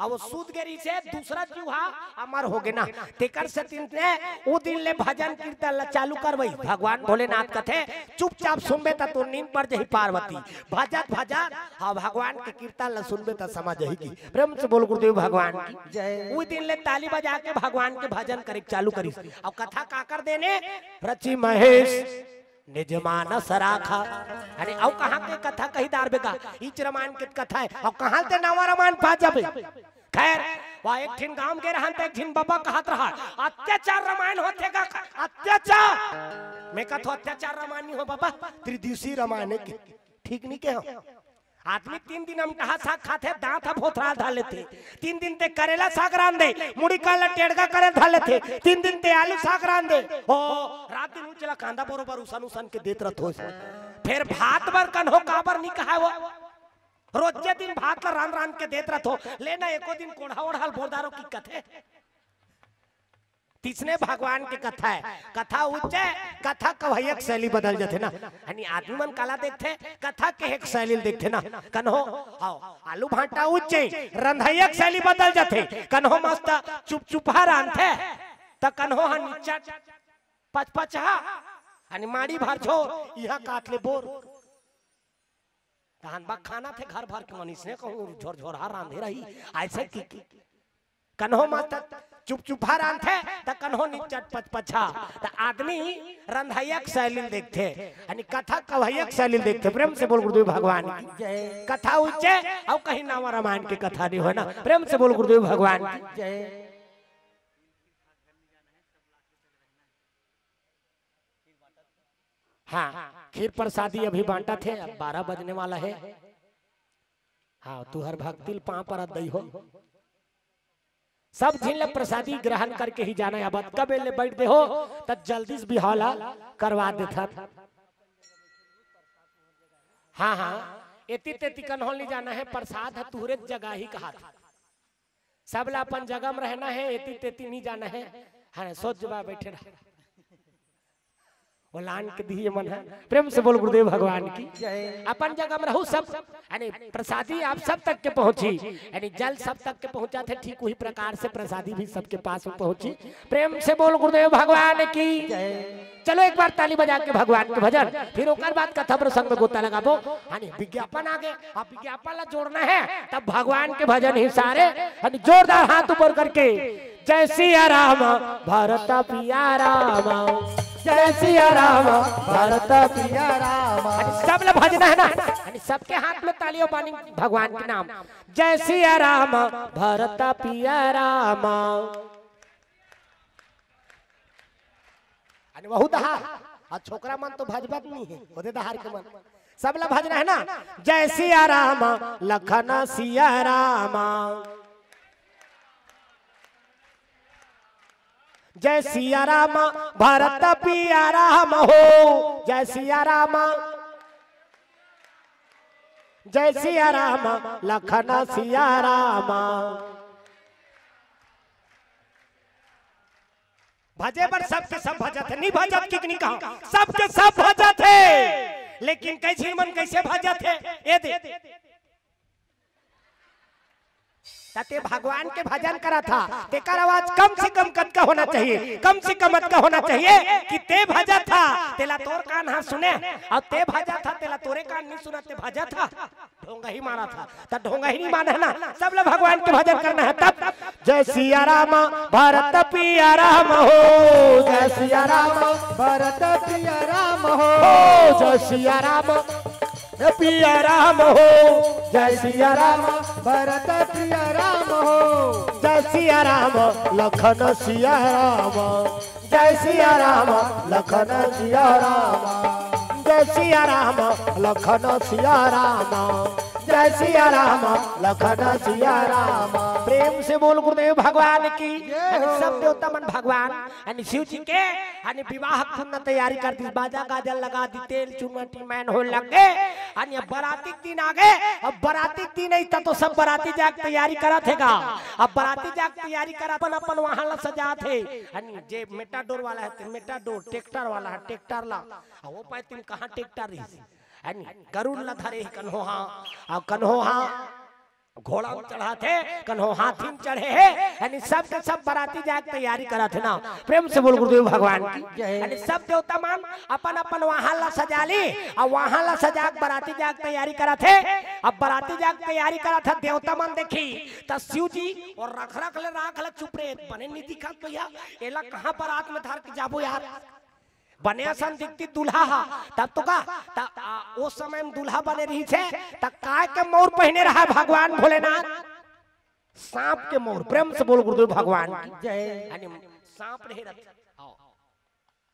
S1: अब वो सूद गेरी से दूसरा चूहा अमर हो गए ना तेकर से दिन ने वो दिन ले भजन कीर्तन चालू करवई। भगवान भोलेनाथ कथे चुपचाप सुनबे त तो नींद पड़ जाही पार्वती। भजत भजत हाँ भगवान के कीर्तन ला सुनबे त समझ जाही की। प्रेम से बोल गुरुदेव भगवान की। वो दिन ले ताली बजा के भगवान के भजन करे चालू करी। अब कथा का कर देने रची महेश निज मानस राखा। अरे औ कहां के कथा कही दार बेका इच रामायण के कथा है। और कहां ते नवा रामायण पा जाबे। खैर वह एक ठिन गांव के रहन एक ठिन बाबा कहत रहा अत्याचार रामायण होते का अत्याचार। मैं कहतो अत्याचार रामायण नहीं हो बाबा त्रिदिवसीय रामायण के ठीक नहीं के हो। आदमी 3 दिन हम कहा साग खाते दांत भोथरा धाले थे। 3 दिन ते करेला साग रांध दे मुड़ी काला टेड़का करे धाले थे। 3 दिन ते आलू साग रांध दे ओ रात दिन उचला कांदा बरोबर उसन उसन के देत रहत हो। फिर भात बर कन हो काबर नहीं कहा वो रोजे दिन भात ला रान रान के देत रहत हो। लेना एको दिन कोढ़ा ओढ़ाल बोरदारो की कथे। तीसरे भगवान की कथा है। कथा उच्चे कथा कवयक शैली बदल जाते ना। यानी आदमी मन काला देखते कथा के एक शैली देखते ना। कन्हो आलू भांटा उच्चे रंधयक शैली बदल जाते। कन्हो मस्त चुप चुपा रांधते त कन्हो हा नीचा पचपचा यानी माड़ी भर छो यहाँ काट ले बोर तहन बा खाना थे घर भर के मनीष ने कहूँ झोर झोरा रांधे रही ऐसे की कन्हो मत चुप चुपा रांधे त कन्हो नीचट पचपचा। त आदमी रंधयक शैली देखते यानी कथा कवयक शैली देखते। प्रेम से बोल गुरुदेव भगवान की। कथा उच्चे और कहीं नावा रामायण की कथा नहीं हो ना। प्रेम से बोल गुरुदेव भगवान की। हाँ खीर प्रसादी अभी बांटा थे अब 12 बजने वाला है। हाँ तू हर भक्तिल पां पर दई हो सब झिल प्रसादी ग्रहण करके ही जाना है। अब कब ले बैठ दे हो तब जल्दी से बिहौला करवा देता। हाँ हाँ एती तेती कन्होल नहीं जाना है। प्रसाद है तुहरे जगह ही कहा था सब ला अपन जगह में रहना है। एती तेती नहीं जाना है। हाँ सोच जवा बैठे रह लान के दिए मन है। प्रेम से बोल गुरुदेव भगवान की। अपन जगह में रहू सब यानी प्रसादी आप सब तक के पहुंची यानी जल सब तक के पहुंचा थे ठीक वही प्रकार से प्रसादी भी सबके पास में पहुंची। प्रेम से बोल गुरुदेव भगवान की। चलो एक बार ताली बजा के भगवान के भजन फिर ओकर बाद कथा प्रसंग में गोता लगाबो। यानी विज्ञापन आगे अब विज्ञापन ला जोड़ना है तब भगवान के भजन ही सारे यानी जोरदार हाथ ऊपर करके जय सिया राम भरत पिया राम जय सिया राम भरत पिया राम। सब लोग भजना है ना सबके हाथ में तालियों पानी भगवान के नाम जय सिया राम भरत पिया राम। बहुत हार छोकरा मन तो भजबत नहीं है होते दहार के मन सब लोग भजना है ना जय सिया राम लखन सिया राम जय सिया राम भरत पिया राम हो जय सिया राम जय सिया राम लखन सिया राम। भजे पर सबके सब भजत है नहीं भजत की नहीं कहा सबके सब भजत है। लेकिन कैसे मन कैसे भजत है ये दे ताते भगवान के भजन करा था तेकर आवाज कम से कम कद का होना चाहिए कम से कम का होना चाहिए कि ते भजा था तेला तोर कान हाँ सुने और ते भजा था तेला तोरे कान नहीं सुना ते भजा था ढोंगा ही मारा था तब ढोंगा ही नहीं माना है ना। सब लोग भगवान के भजन करना है तब जय सिया राम भरत पिया राम हो
S2: जय सिया राम भरत पिया राम हो
S1: जय सिया राम पिया राम हो
S2: जय सिया राम भरत पिया राम हो
S1: जय सिया राम लखन सिया राम जय सिया राम
S2: लखन सिया राम
S1: जय सिया राम लखन सिया राम जय सिया राम
S2: लखन सिया राम।
S1: प्रेम से बोल गुरुदेव भगवान की। सब देवता मन भगवान यानी शिव जी के यानी विवाह की तैयारी कर दी, बाजा गाजल लगा दी, तेल चुनटी मैन हो लगे यानी अब बराती दिन आ गए। अब बराती दिन नहीं था तो सब बराती जाग तैयारी करा थेगा। अब बराती जाग तैयारी करा अपन अपन वहां ला सजा थे यानी जे मेटाडोर वाला है मेटाडोर, ट्रैक्टर वाला है ट्रैक्टर ला वो पाए तुम कहाँ ट्रैक्टर रही यानी गरुड़ ला धरे कन्होहा और कन्होहा घोड़ा चढ़ा थे कन्हो हाथी चढ़े है यानी सब के सब बराती जाग तैयारी करा थे ना। प्रेम से बोल गुरुदेव भगवान की। यानी सब देवता मान अपन अपन वहां ला सजा ली और वहां ला सजा बराती जाग तैयारी करा थे। अब बराती जाग तैयारी करा था देवता मान देखी तो शिव जी और रख ले चुप रे बने नहीं दिखा भैया एला कहाँ बारात में धार के जाबो यार बने असन दिखती दूल्हा हा तब तो का उस समय में दूल्हा बने रही थे तब काय के मोर पहने रहा भगवान भोलेनाथ सांप के मोर। प्रेम से बोल गुरुदेव भगवान की जय। यानी सांप रहे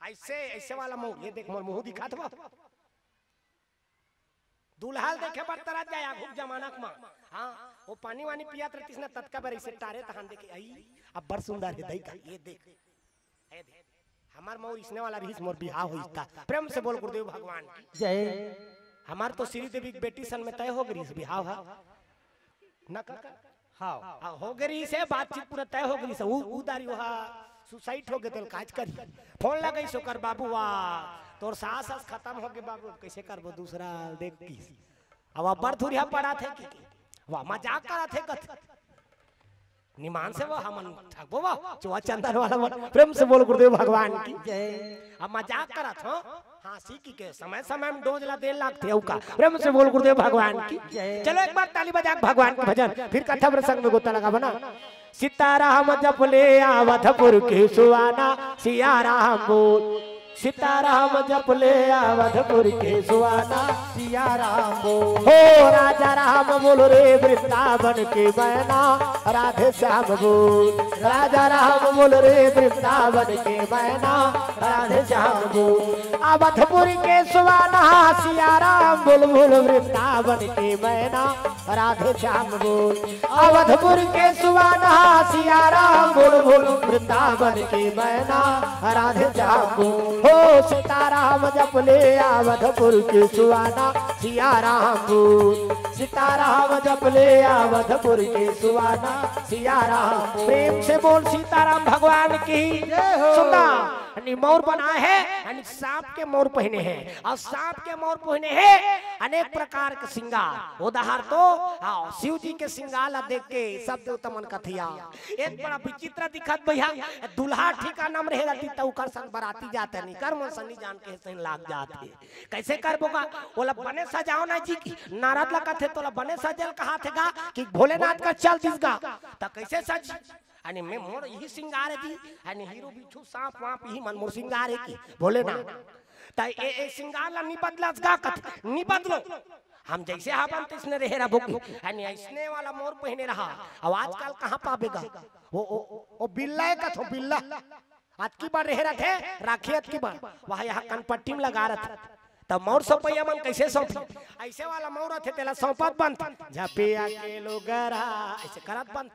S1: ऐसे ऐसे वाला मोर ये देख मोर मुंह दिखा था दूल्हा देखे पर तरह जाया खूब जमानक मां हां वो पानी वानी पियात रहती ना तत्का पर ऐसे तारे तहां देखे आई अब बड़ सुंदर है देख ये देख हमार मोर इसने वाला रही मोर बिहार होई था। प्रेम से बोल गुरुदेव भगवान की जय। हमार तो श्री देवी की बेटी सन में तय हो गई बिहाव हा न हां हो गई से बातचीत पूरा तय हो गई से उदारी वहा सुसाइड हो गए तो काज कर फोन लगई सो कर बाबू वाह तोर सास खत्म हो गए बाबू कैसे करबो दूसरा देख की अब अबर थुरिया पड़ा थे कि वाह मजाक करा थे कथ निमान से वो हमन ठगबो वा चुआ चंदन वाला मन। प्रेम से बोल गुरुदेव भगवान की जय। अब मजाक करत हो हां की के समय समय में डोज ला 1.5 लाख थे औका। प्रेम से बोल गुरुदेव भगवान की जय। चलो एक बार ताली बजा भगवान के भजन फिर कथा प्रसंग में गोता लगा बना। सीताराम जप ले अवधपुर के सुहाना सिया राम बोल सीताराम जप ले अवधपुर के सुहाना
S2: सिया राम बोल
S1: हो राजा राम बोल रे वृंदावन के मैना राधे श्याम बोल राजा राम बोल रे वृंदावन के मैना राधे श्याम बोल अवधपुर के सुहाना सिया राम बोल बोल वृंदावन के मैना राधे श्याम बोल अवधपुर के सुहाना सिया राम बोल बोल वृंदावन के मैना राधे श्याम बोल हो सीताराम जप ले अवधपुर के सुहाना सिया राम बोल सीताराम जप ले अवधपुर के सुहाना सिया राम। प्रेम से बोल सीताराम भगवान की सुना मोर बना है सांप के मोर पहने हैं और सांप के मोर पहने हैं अनेक प्रकार के श्रृंगार उदाहरण तो शिव जी के श्रृंगार देख के सब देवता मन कथिया एक बड़ा विचित्र दिखत भैया दूल्हा ठीका नाम रहे रहती तो कर संग बराती जाते नहीं कर मन सनी जान के सही लाग जाते कैसे कर बोगा बोला बने सजाओ ना जी की नारद लगा थे तो बने सजल कहा थे गा कि भोलेनाथ का चल दिसगा तो कैसे सज अनि मैं मोर यही श्रृंगार है जी अनि हीरो बिच्छू सांप वाप यही मन मोर श्रृंगार है की भोलेनाथ त ए श्रृंगार ला नि बदलस गा कथ नि बदलो हम जैसे हाबन तिसने रहे रहा बुक अनि ऐसने वाला मोर पहने रहा अब आजकल कहां पाबेगा वो बिल्ला है कथो बिल्ला आज की बार रहे रखे राखियत की बार वहां यहां कनपट्टी में लगा रहा तब मोर सौंपैया मन कैसे सौंपी ऐसे वाला मोर थे तेला सौंपत बंद झपिया के लोगरा ऐसे करत बंद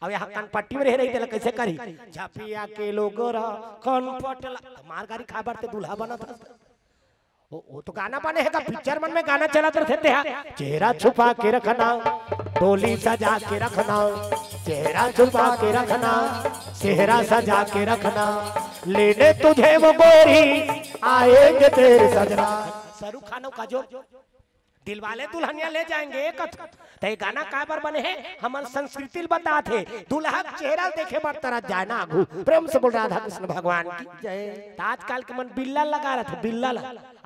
S1: अब यहाँ कनपट्टी में रह रही तेला कैसे करी झपिया के लोगरा कनपटला मार गाड़ी खा बार ते दूल्हा बना था वो तो गाना बने है का पिक्चर मन में गाना चलाते रहते हैं चेहरा छुपा के रखना डोली सजा के रखना चेहरा छुपा के रखना चेहरा सजा के रखना लेने तुझे वो गोरी आएंगे तेरे सजना सरू खानों का जो दिलवाले दुल्हनिया ले जाएंगे तो ये गाना काय बार बने हैं हमारे संस्कृति बताते दुल्हा चेहरा देखे बार तरह जाना आगू प्रेम से बोल राधा कृष्ण भगवान की जय। आजकल के मन बिल्ला लगा रहा था बिल्ला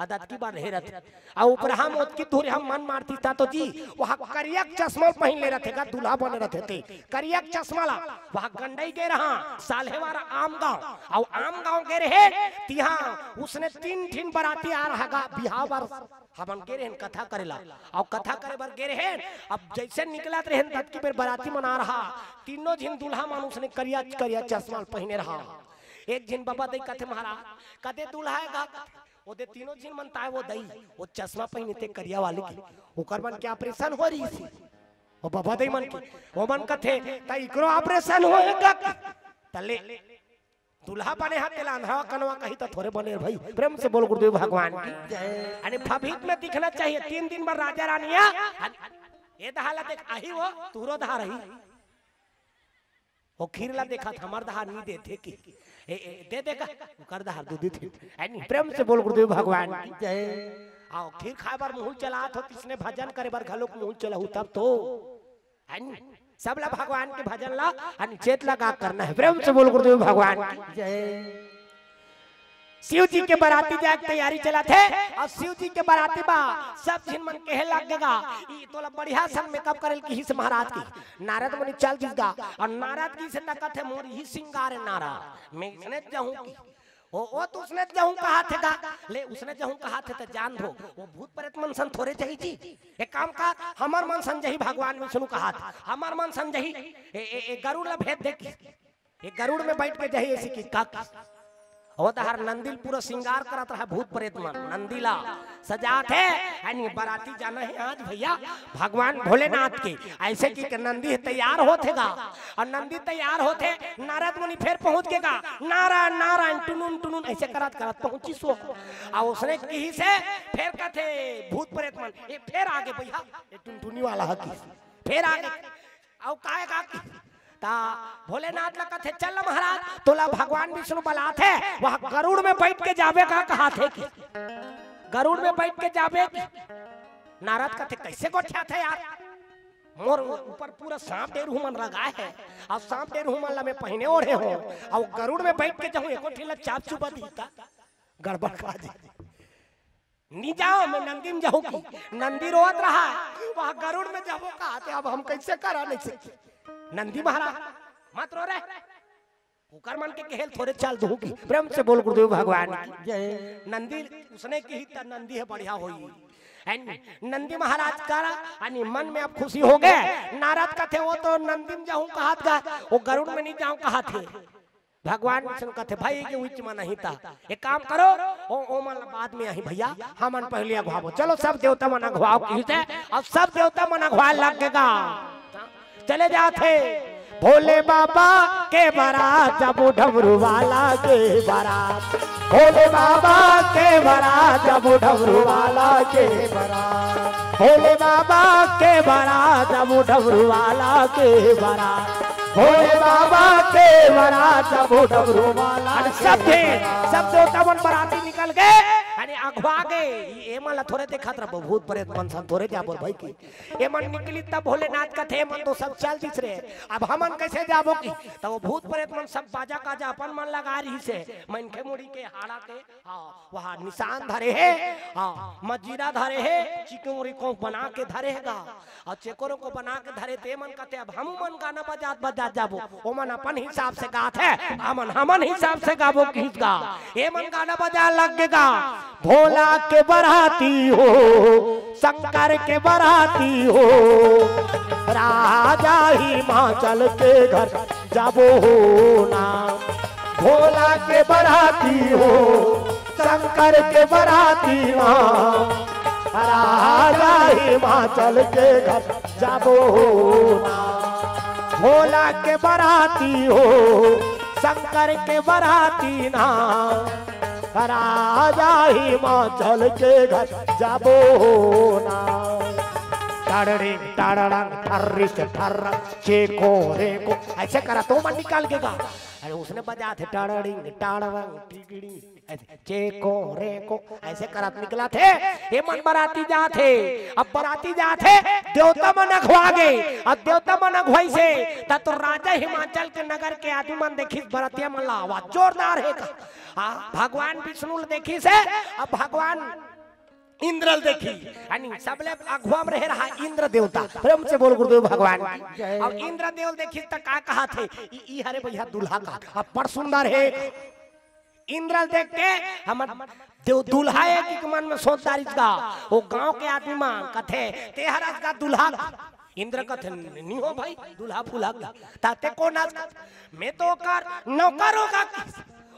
S1: आदत की बार रह रहे और ऊपर हम की धुरी हम मन मारती था तो जी वहाँ करिया चश्मा पहन ले रहे दूल्हा बन रहे थे करिया चश्मा ला वहाँ गंडई गे रहा साले वाला आम गाँव और आम गाँव गे रहे तिहा उसने 3 बराती आ रहा बिहार बार हम गे रहे कथा करेला और कथा करे बार गे रहे अब जैसे निकलत रहे तब की बेर बराती मना रहा तीनों झिन दूल्हा मानुस ने करिया करिया चश्मा पहने रहा एक झिन बाबा दई कथे महाराज कदे दूल्हा गा ओदे तीनों झिन मनता है वो दई वो चश्मा पहने थे करिया वाले की ओकर मन के ऑपरेशन हो रही थी ओ बाबा दई मन की वो मन कथे त इकरो ऑपरेशन होएगा तले दूल्हा बने हाथ लांधा कनवा कही तो थोड़े बने भाई प्रेम से बोल गुरुदेव भगवान की जय भभीत में दिखना चाहिए 3 दिन बाद राजा रानिया ये दहाला देख आही वो तूरो दहा रही वो खीरला देखा था हमार दहा नहीं देते की दे देगा कर दहा दूधी थी यानी प्रेम से बोल गुरुदेव भगवान की जय आओ खीर खाए बार मुंह चला तो किसने भजन करे बार घलोक मुंह चला तब तो सब ला भगवान के भजन ला अनि चेत लगा करना है प्रेम से बोल गुरुदेव भगवान की जय शिव जी के बाराती जाए तैयारी चला थे और शिव जी के बाराती बा सब झिन मन कहे लगेगा ई तोला बढ़िया सन मेकअप करल की हिस महाराज की नारद मुनि चल दिसगा और नारद की से तकत है मोर ही सिंगार है नारद मैं इसने जाऊं की ओ तो उसने जाऊं कहा थे गा ले उसने जाऊं कहा थे तो जान दो वो भूत प्रेत मन सन थोड़े चाहिए जी एक काम का हमर मन संजही भगवान विष्णु कहा था हमर मन संजही ए गरुड़ ला भेद दे की एक गरुड़ में बैठ के जही ऐसी की का वो तो हर नंदिल पूरा श्रृंगार करत रहा भूत प्रेत मन नंदीला सजात है यानी बाराती जाना है आज भैया भगवान भोलेनाथ के ऐसे की नंदी तैयार होतेगा और नंदी तैयार होते नारद मुनि फिर पहुंच गेगा नारायण नारायण टुनुन टुनुन ऐसे करत करत पहुंची सो और उसने कही से फिर कहते भूत प्रेत मन ये फिर आगे भैया ये टुनटुनी वाला है फिर आगे और काहे का ता भोलेनाथ ला कथे चल महाराज तोला भगवान विष्णु बलात है वहां गरुड़ में बैठ के जावे का कहा थे कि गरुड़ में बैठ के जावे नारद कथे कैसे गोठ्या थे यार मोर ऊपर पूरा सांप डेरू मन लगाए है और सांप डेरू मन ला में पहने ओढ़े हो और गरुड़ में बैठ के जाऊं एको ठीला चाप चुपा दीता गड़बड़ खा जी नी जाओ मैं नंदी में जाऊं की नंदी रोत रहा वहां गरुड़ में जाओ कहा थे अब हम कैसे करा नहीं सकते नंदी महाराज मत रो रे उकर मन के खेल थोड़े चल दूंगी प्रेम से बोल गुरुदेव भगवान की जय नंदी उसने की ही नंदी है बढ़िया होई नंदी महाराज का यानी मन में अब खुशी हो गए नारद का थे वो तो नंदी में जाऊं कहा था वो गरुड़ में नहीं जाऊं कहा थे भगवान विष्णु कहते भाई के उच्च मन नहीं था एक काम करो ओ मन बाद में आई भैया हमन पहले अगवाओ चलो सब देवता मन अगवाओ की से अब सब देवता मन अगवा लगेगा चले जाते भोले बाबा के बारात जब डमरू वाला के बारात भोले बाबा के बारात जब डमरू वाला के बारात भोले बाबा के बारात जब डमरू वाला के बारात भोले बाबा के बारात जब डमरू वाला सब देवता मन बाराती निकल गए यानी अगवा गए ये मन थोड़े देखा था भूत प्रेत मन सन थोड़े जाबो भाई की ये मन निकली तब भोलेनाथ का थे मन तो सब चल दिस रहे अब हमन कैसे जाबो की तो वो भूत प्रेत मन सब बाजा काजा अपन मन लगा रही से मनखे मुड़ी के हाड़ा के वहां निशान धरे है मजीरा धरे है चिकोरी को बना के धरेगा और चेकोरों को बना के धरे ते मन कहते अब हम मन गाना बजा जाबो ओ मन अपन हिसाब से गात है हमन हिसाब से गाबो की गा ये मन गाना बजा लगेगा भोला के बराती हो शंकर के बराती हो राजा हिमाचल के घर जाबो हो ना भोला के बराती हो शंकर के बराती राजा हिमाचल के घर जाबो हो ना भोला के बराती हो शंकर के बराती ना राजा हिमाचल के घर जाबो ना टड़रिंग टड़रंग ठर्रिस ठर्र चेको रे को ऐसे करा तो मन निकाल के गा अरे उसने बजा थे टड़रिंग टड़रंग टिगड़ी चेको रे को ऐसे करा निकला थे ये मन बराती जा थे अब बराती जा थे देवता मन अखवा गए अब देवता मन अखवाई से ता तो राजा हिमाचल के नगर के आदमी मन देखी बरातिया मन लावा जोरदार है भगवान विष्णु देखी से अब भगवान इंद्रल देखी यानी सबले अगुआ में रह रहा इंद्र देवता प्रेम से बोल गुरुदेव भगवान और इंद्र देव देखी तो का कहा थे ई हरे भैया दूल्हा का अब पर सुंदर है इंद्र देख के हम देव दूल्हा है कि मन में सोच तारीख का वो गांव के आदमी मां कथे ते हरस का दूल्हा इंद्र कथे नहीं हो भाई दूल्हा फूला ताते को नाच मैं तो कर नौकर होगा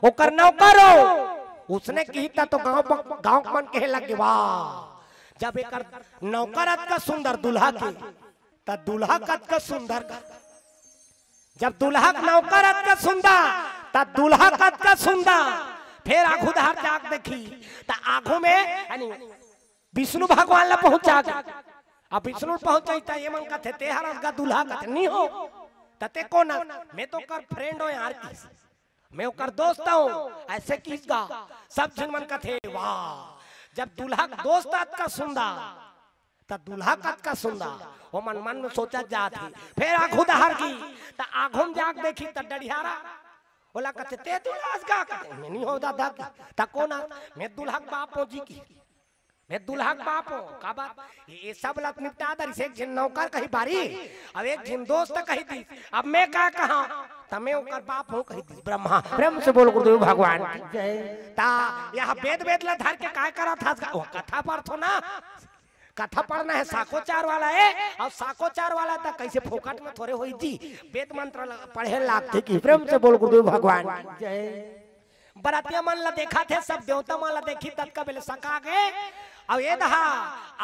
S1: ओकर नौकर हो उसने की तो गांव मन कहे लगे वाह जब एक नौकर अत का सुंदर दुल्हा के त दुल्हा कत का सुंदर जब दुल्हा नौकर अत का सुंदर त दुल्हा कत का सुंदर फिर आंखों धार जाग देखी त आंखों में यानी विष्णु भगवान ला पहुंचा अब विष्णु पहुंचाई त ये मन कथे ते हरस का दुल्हा कथे नहीं हो तते कौन मैं तो कर फ्रेंड हो यार मैं ओकर दोस्त हूँ ऐसे किसका सब जन मन कथे वाह जब दुल्हा दोस्त अत का सुंदर त दुल्हा कत का सुंदर वो मन मन में सोचा जाती फिर आंखों दहार की त आंखों में जाग देखी त डढ़ियारा बोला कहते ते दुल्हा का कहते मैं नहीं हो दादा त कौन मैं दुल्हा बाप हो जी की मैं दुल्हा बाप हो का बात ये सब लत निपटा दर से एक जिन नौकर कही बारी अब एक जिन दोस्त कही थी अब मैं का कहा तमे ओकर बाप हो कही थी ब्रह्मा प्रेम से बोल गुरुदेव भगवान ता यह वेद वेद ला धर के काय करा था वो कथा पर थो ना कथा पढ़ना है साकोचार वाला है और साकोचार वाला था कैसे फोकट में थोड़े हुई जी वेद मंत्र पढ़े लागते की प्रेम से बोल गुरुदेव भगवान बरातिया मन ला देखा थे सब देवता मन ला देखी तब का बेले सका गए अब ये दहा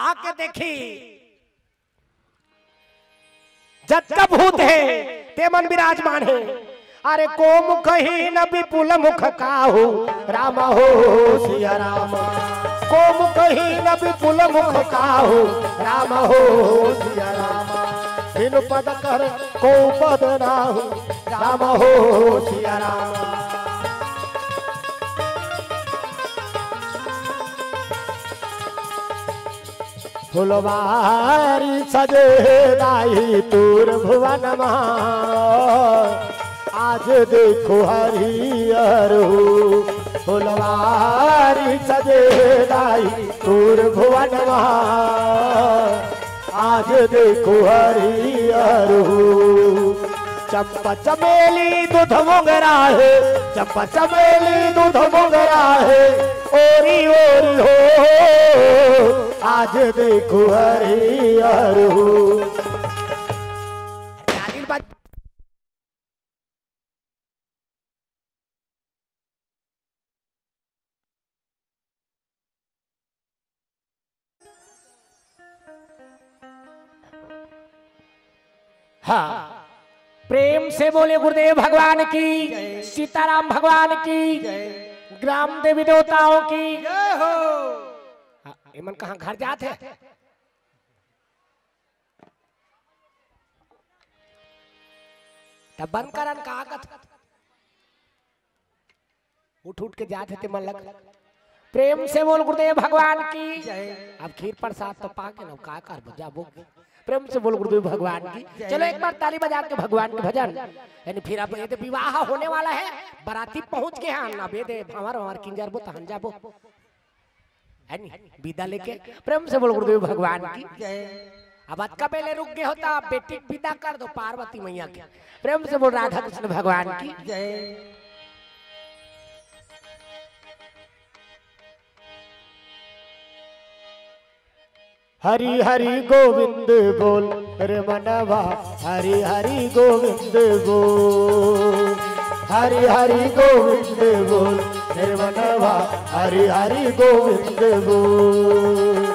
S1: आके देखी जत का भूत है ते मन विराजमान है अरे को मुख ही न विपुल मुख काहू राम हो सिया राम को मुख ही न विपुल मुख काहू राम हो सिया राम बिनु पद कर को पद नाहू राम हो सिया राम फुलवारी सजे दाई तूर भुवन आज देखो हरियर फुलवारी सजे दाई तूर भुवन आज देखो हरियर चंपा चमेली दूध मोगरा है चंपा चमेली दूध मोगरा है ओरी ओरी हो आज देखो हरियर हाँ प्रेम से बोले गुरुदेव भगवान की सीताराम भगवान की ग्राम देवी देवताओं की जय हो। इमन कहाँ घर जाते तब बंद करन का आगत उठ उठ के जाते थे मन लग प्रेम से बोल गुरुदेव भगवान की अब खीर प्रसाद तो पाके ना का कर बजाबो प्रेम से बोल गुरुदेव भगवान की चलो एक बार ताली बजा के भगवान के भजन यानी फिर अब ये विवाह होने वाला है बराती पहुंच के हैं ना बेदे हमार किंजर बो तहन जाबो है नी विदा लेके प्रेम से बोल गुरुदेव भगवान की अब अत का पहले रुक गए होता बेटी विदा कर दो पार्वती मैया के प्रेम से बोल राधा कृष्ण भगवान की हरि हरि गोविंद बोल रे मनवा हरि हरि गोविंद बोल हरि हरि गोविंद बोल रे मनवा हरि हरि गोविंद बोल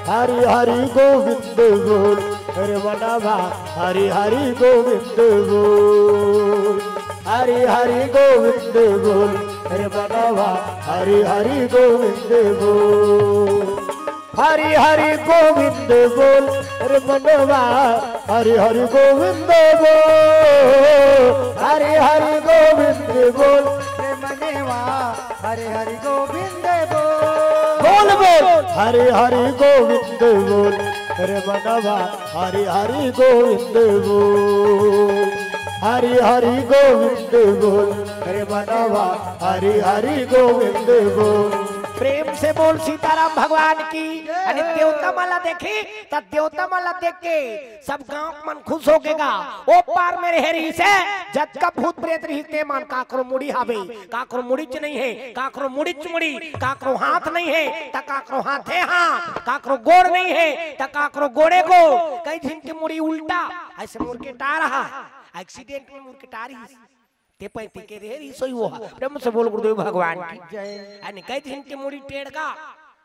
S1: हरि हरि गोविंद बोल रे मनवा हरि हरि गोविंद बोल हरि हरि गोविंद बोल रे मनवा हरि हरि गोविंद बोल हरि हरि गोविंद बोल रे मनवा हरि हरि गोविंद बोल हरि हरि गोविंद बोल रे मनवा हरि हरि गोविंद बोल बोल हरि हरि गोविंद बोल रे मनवा हरि हरि गोविंद बोल हरि हरि गोविंद बोल रे मनवा हरि हरि गोविंद बोल प्रेम से बोल सीताराम भगवान की अरे देवता माला देखी तब देवता माला देख के सब गांव मन खुश हो गेगा ओ पार मेरे हेरी से जत का भूत प्रेत रही ते मान काकरो मुड़ी हावे काकरो मुड़ी च नहीं है काकरो मुड़ी च मुड़ी काकरो हाथ नहीं है त काकरो हाथ है हाथ काकरो गोड़ नहीं है त काकरो गोड़े को कई दिन की मुड़ी उल्टा ऐसे मुड़ के टा रहा एक्सीडेंट में मुड़ के टा रही ते पैती के रे सोई वो प्रेम से बोल गुरुदेव भगवान की
S2: जय
S1: अनि कई दिन के मुड़ी टेढ़ का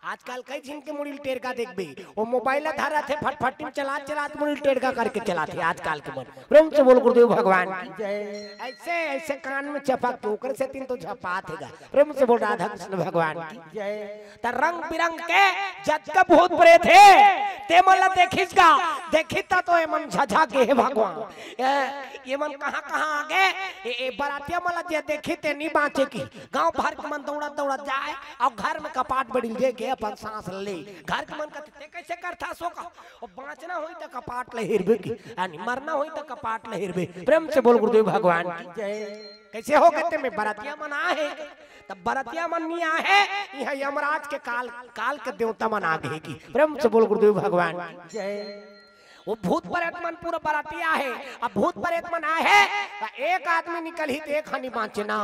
S1: आजकल कई दिन के मुड़ी टेढ़ का देख बे वो मोबाइल धारा थे फटफटी चला चला मुड़ी टेढ़ का करके चलाते आजकल के मन प्रेम से बोल गुरुदेव भगवान की
S2: जय
S1: ऐसे ऐसे कान में चपक ओकर से तीन तो झपात हैगा प्रेम से बोल राधा कृष्ण भगवान की
S2: जय
S1: त रंग बिरंग के जत का भूत प्रेत है ते मन देखिस का देखिता तो मन झझा के है भगवान ये मन कहां आगे ए बरातिया मला जे देखी ते नहीं बाँचे की गांव भर के मन दौड़ा दौड़ा जाए और घर में कपाट बड़ी दे के अपन सांस ले घर के मन कहते कैसे करता सो का और बाँचना होई त कपाट ले हिरबे की यानी मरना होई त कपाट ले हिरबे प्रेम से बोल गुरुदेव भगवान की
S2: जय
S1: कैसे हो कहते में बरातिया मन आए तब बरातिया मन नहीं आए यहाँ यमराज के काल के देवता मन आ गए की प्रेम से बोल गुरुदेव भगवान की
S2: जय
S1: वो भूत प्रेत मन पूरा बरातिया है अब भूत प्रेत मन आए है एक आदमी निकल ही तो एक हनी बाँचे ना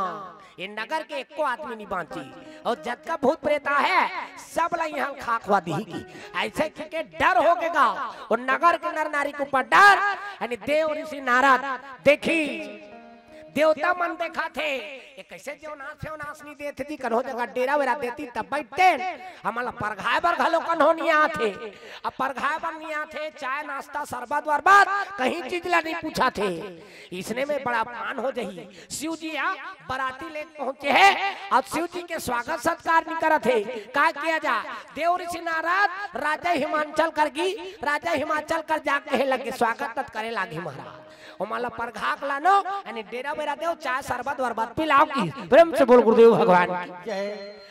S1: ये नगर के एको आदमी नहीं बाँची और जब का भूत प्रेत है सब ला यहाँ खाकवा दी की ऐसे के डर हो गएगा और नगर के नर नारी के ऊपर डर यानी देव ऋषि नारद देखी देवता मन देखा थे ये कैसे नाश नहीं देते थी कन्हो जगह डेरा वेरा देती तब बैठते हमारा परघाए बर घलो कन्हो नहीं आते अब परघाए बर नहीं आते चाय नाश्ता शरबत वरबत कहीं चीज ला नहीं पूछा थे इसने में बड़ा अपमान हो जाही शिव जी बराती ले पहुंचे है और शिव जी के स्वागत सत्कार नहीं करा थे का किया जा देव ऋषि नारद राजा हिमाचल कर जाके लगे स्वागत करे लागे महाराज और माला परघाक लानो यानी डेरा बेरा देव चाय शरबत वरबत पिलाओ की प्रेम से बोल गुरुदेव भगवान
S2: जय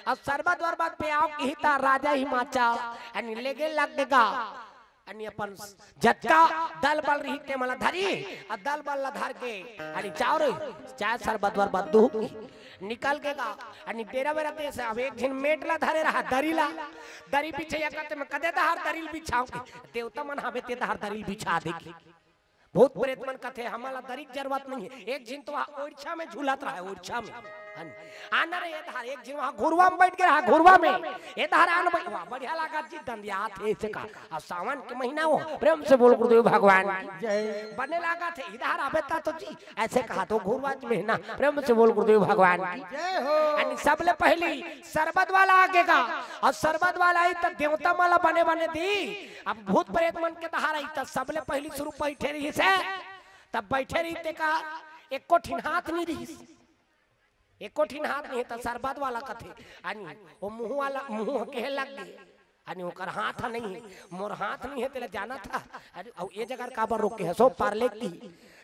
S1: अब शरबत वरबत पिलाओ की ता राजा हिमाचल यानी लेगे लग देगा यानी अपन जटका दल बल रही ते मला धरी और दल बल धर के यानी चाय शरबत वरबत दू निकल गेगा यानी डेरा बेरा दे से अब एक दिन मेटला धरे रहा दरी पीछे या कहते मैं कदे दहर दरिल बिछाओ देवता मन हवे ते दहर दरिल बिछा देगी भूत प्रेत मन कथे हमारा दरिक जरूरत नहीं है एक दिन तो ओरछा में झूलत रहा है ओरछा में आना रे धार एक दिन वहां घुरवा में बैठ के रहा घुरवा में ये धार आन वाह बढ़िया लगा जी दंदिया थे ऐसे का अब सावन के महीना वो प्रेम से बोल गुरुदेव भगवान
S2: जय
S1: बने लगा थे इधर आवेता तो जी ऐसे कहा तो घुरवा महीना प्रेम से बोल गुरुदेव भगवान
S2: जय हो
S1: यानी सबले पहली शरबत वाला आगे का और शरबत वाला ही तो देवता माला बने दी अब भूत प्रेत मन के दहार आई तो सबले पहली शुरू बैठे रही से तब बैठे रही ते का एक कोठिन हाथ नहीं रही एक कोठिन हाथ नहीं तो शरबत वाला कथे यानी वो मुंह के लग गए यानी ओकर हाथ नहीं मोर हाथ नहीं है तेरे जाना था अरे और ये जगह काबर रोक के है सो पारले की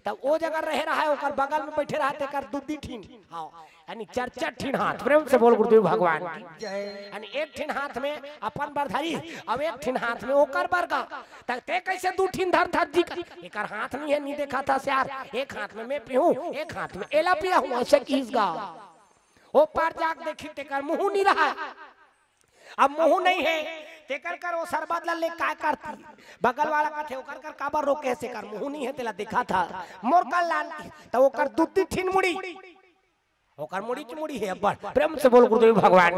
S1: तब वो जगह रह रहा है ओकर बगल में बैठे रहा तेकर दूधी ठीन हां यानी चरचर ठीन हाथ प्रेम से बोल गुरुदेव भगवान की यानी एक ठीन हाथ में अपन बरधरी अब एक ठीन हाथ में ओकर बरगा ते कैसे दू ठीन धर था जी एकर हाथ नहीं है नहीं देखा था यार एक हाथ में मैं पीऊं एक हाथ में एला पिया हूं ऐसे कीसगा ओ पार जाक देखी तेकर मुंह नहीं रहा अब मुंह नहीं है तेकर कर वो शरबत ला ले काय करती बगल वाला का थे ओकर कर काबर रोके से कर मुंह नहीं है तेला देखा था मोर का लान तो ओकर दूती ठीन मुड़ी ओकर मुड़ी चुमुड़ी है बड़ प्रेम से बोल गुरुदेव भगवान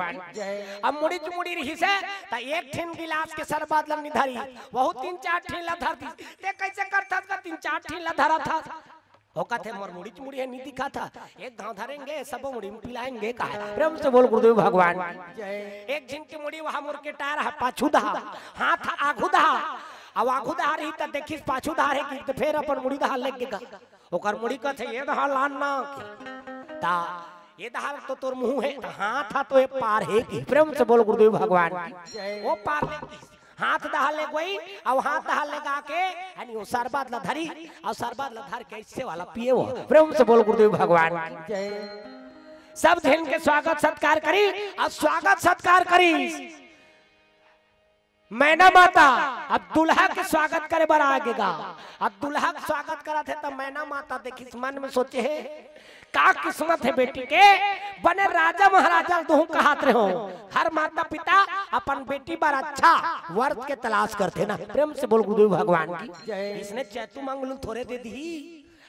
S1: अब मुड़ी चुमुड़ी रही से त एक ठीन गिलास के शरबत ला निधरी बहुत 3-4 ठीन ला धरती ते कैसे करता का 3-4 ठीन ला धरा था हो कहते मोर मुड़ी चुमुड़ी है नहीं दिखा था एक गांव धरेंगे सब मुड़ी में पिलाएंगे का प्रेम से बोल गुरुदेव भगवान एक दिन की मुड़ी वहां मुड़ के टायर है पाछू दहा हाथ आगू दहा अब आगू दहा रही त देखिस पाछू दहा है कि फिर अपन मुड़ी दहा लगेगा ओकर मुड़ी कथे ये दहा लान ना ता ये दहा तो तोर मुंह है हाथ तो ये पार है कि प्रेम से बोल गुरुदेव भगवान वो पार ले हाथ दहा ले गई और हाथ दहा लगा के यानी वो शरबत ला धरी और शरबत ला धर के इससे वाला पिए वो प्रेम से बोल गुरुदेव भगवान सब दिन के स्वागत सत्कार करी और स्वागत सत्कार करी मैना माता अब दुल्हा के स्वागत करे बड़ा आगेगा अब दुल्हा का स्वागत करा थे तब मैना माता देखी मन में सोचे है का किस्मत है बेटी के बने राजा महाराजा दोनों कहात रहे हो हर माता पिता अपन बेटी पर अच्छा वर्त के तलाश करते ना प्रेम से बोल गुरुदेव भगवान की इसने चैतु मंगलू थोड़े दे दी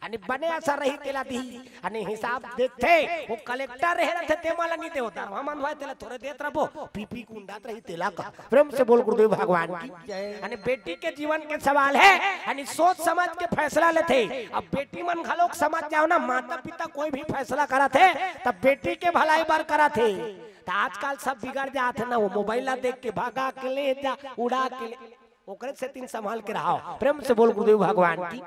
S1: आणि बने असं रही तेला दी आणि हिसाब देखते वो कलेक्टर रहे रहते ते मला नहीं देवता हम भाई तेला थोड़े देत रहो पीपी कुंडात रही तेला का प्रेम से बोल गुरुदेव भगवान की आणि बेटी के जीवन के सवाल है आणि सोच समझ के फैसला लेते। अब बेटी मन घलोक समझ जाओ ना, माता पिता कोई भी फैसला करा थे तब बेटी के भलाई बार करा थे। तो आजकल सब बिगड़ जाते ना, वो मोबाइल देख के भागा के ले जा उड़ा के ले ओकरे से तीन संभाल के रहो। प्रेम से बोल गुरुदेव भगवान की।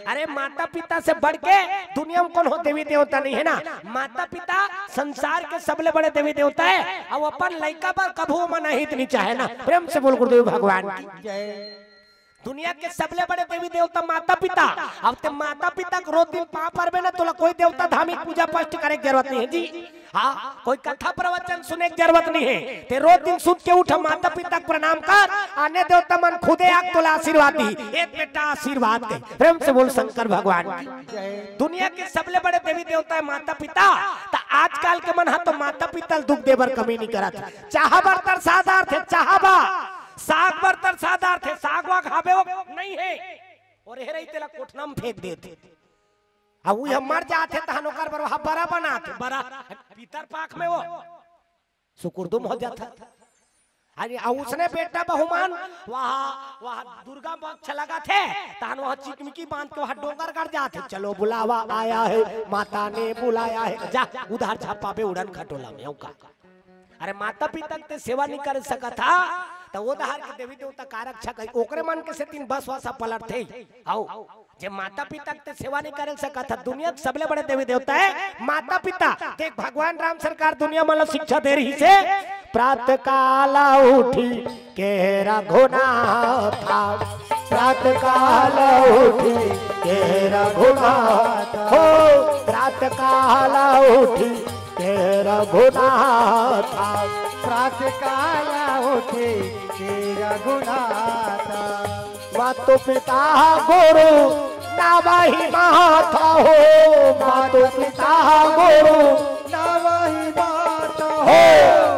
S1: अरे माता पिता से बढ़ के दुनिया में कौन हो देवी देवता नहीं है ना। माता पिता संसार के सबले बड़े देवी देवता है और अपन लड़का पर कभू मना हित नहीं चाहे ना। प्रेम से बोल गुरुदेव भगवान की। दुनिया के सबले बड़े देवी देवता माता पिता। अब ते माता पिता को रोज दिन पाप पर में ना तो कोई देवता धार्मिक पूजा पाठ करे की जरूरत नहीं है जी। हाँ, कोई कथा प्रवचन सुने की जरूरत नहीं है। ते रोज दिन सुन के उठ माता पिता को प्रणाम कर, आने देवता मन खुदे आग तोला आशीर्वाद दी, एक बेटा आशीर्वाद दे। प्रेम से बोल शंकर भगवान की। दुनिया के सबले बड़े देवी देवता है माता पिता। तो आजकल के मन तो माता पिता दुख देवर कमी नहीं करा था। चाह बर्तर साधार थे, चाहबा साग बर्तर साधार थे, साग वाग हावे नहीं है और हेरे तेला कोठना में फेंक देते। अब वो मर जाते तहनो कर पर वहां बड़ा बनाते, बड़ा पीतर पाक में वो सुकुरदुम हो जाता। अरे उसने बेटा बहुमान वहां दुर्गा पक्ष लगा थे तहन वहां चिकमिकी बांध के वहां डोंगर कर जाते। चलो बुलावा आया है, माता ने बुलाया है, जा उधार छापा पे उड़न खटोला में का। अरे माता पिता के सेवा नहीं कर सका था तो वो दहार के देवी देवता का रक्षक ओकरे मन के से तीन बस वासा पलट थे। आओ जे माता पिता के सेवा नहीं कर सका था। दुनिया के सबले बड़े देवी देवता है माता पिता। देख भगवान राम सरकार दुनिया में शिक्षा दे रही से प्रातः काल उठी के रघुनाथ था, प्रातः काल उठी के रघुनाथ हो, प्रातः काल उठी के रघुनाथ,
S2: प्रातः काल उठी के रघुनाथ।
S1: मातु पिता गुरु नवहि माता हो, मातु पिता गुरु
S2: नवहि माता
S1: हो,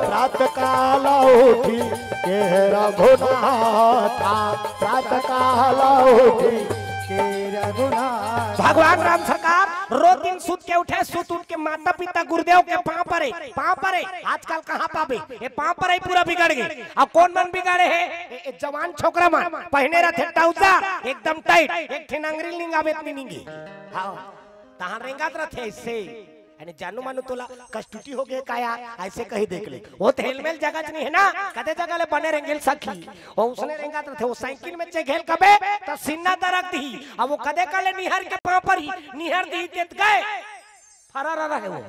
S1: प्रातः काल उठी के रघुनाथ, प्रातः काल उठी
S2: के रघुनाथ।
S1: भगवान राम सरकार रोज दिन सुत के उठे, सुत उठ के माता पिता गुरुदेव के पांव परे। आजकल कहाँ पावे ये पांव पर ही पूरा बिगड़ गए। अब कौन मन बिगाड़े है? जवान छोकरा मन पहने रहते ट्राउजर एकदम टाइट, एक ठिनंगरी लिंगावे इतनी निंगी। हाँ तहां रेंगात रहते इससे यानी जानू मानू तोला कष्टुटी हो गए काया ऐसे कहीं देख ले। वो तो हेलमेल जगह नहीं है ना, कदे जगह ले बने रेंगेल सखी और उसने रेंगात रहते। वो साइकिल में चेघेल कबे तो सिन्ना दरक दी। अब वो कदे काले निहर के पांव पर ही निहर दी देत गए फरार रहे वो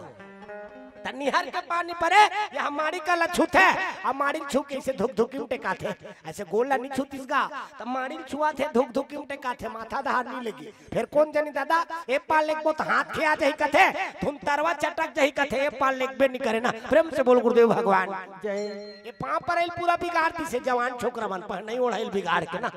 S1: त निहर के पानी परे या हमारी का लछूत है। हमारी छू कैसे धुक धुकी में टेका थे ऐसे गोला नहीं छूतीस गा तब मारी छुआ थे धुक धुकी में टेका थे माथा दहार नहीं लगी। फिर कौन जानी दादा ए पाल लेक बहुत हाथ खे आ जाही कथे तुम तरवा चटक जाही कथे ए पाल लेक बे नहीं करे ना। प्रेम से बोल गुरुदेव भगवान ये पांव पर पूरा बिगाड़ दी से जवान छोकरा मन पर नहीं ओढ़ाइल बिगाड़ के ना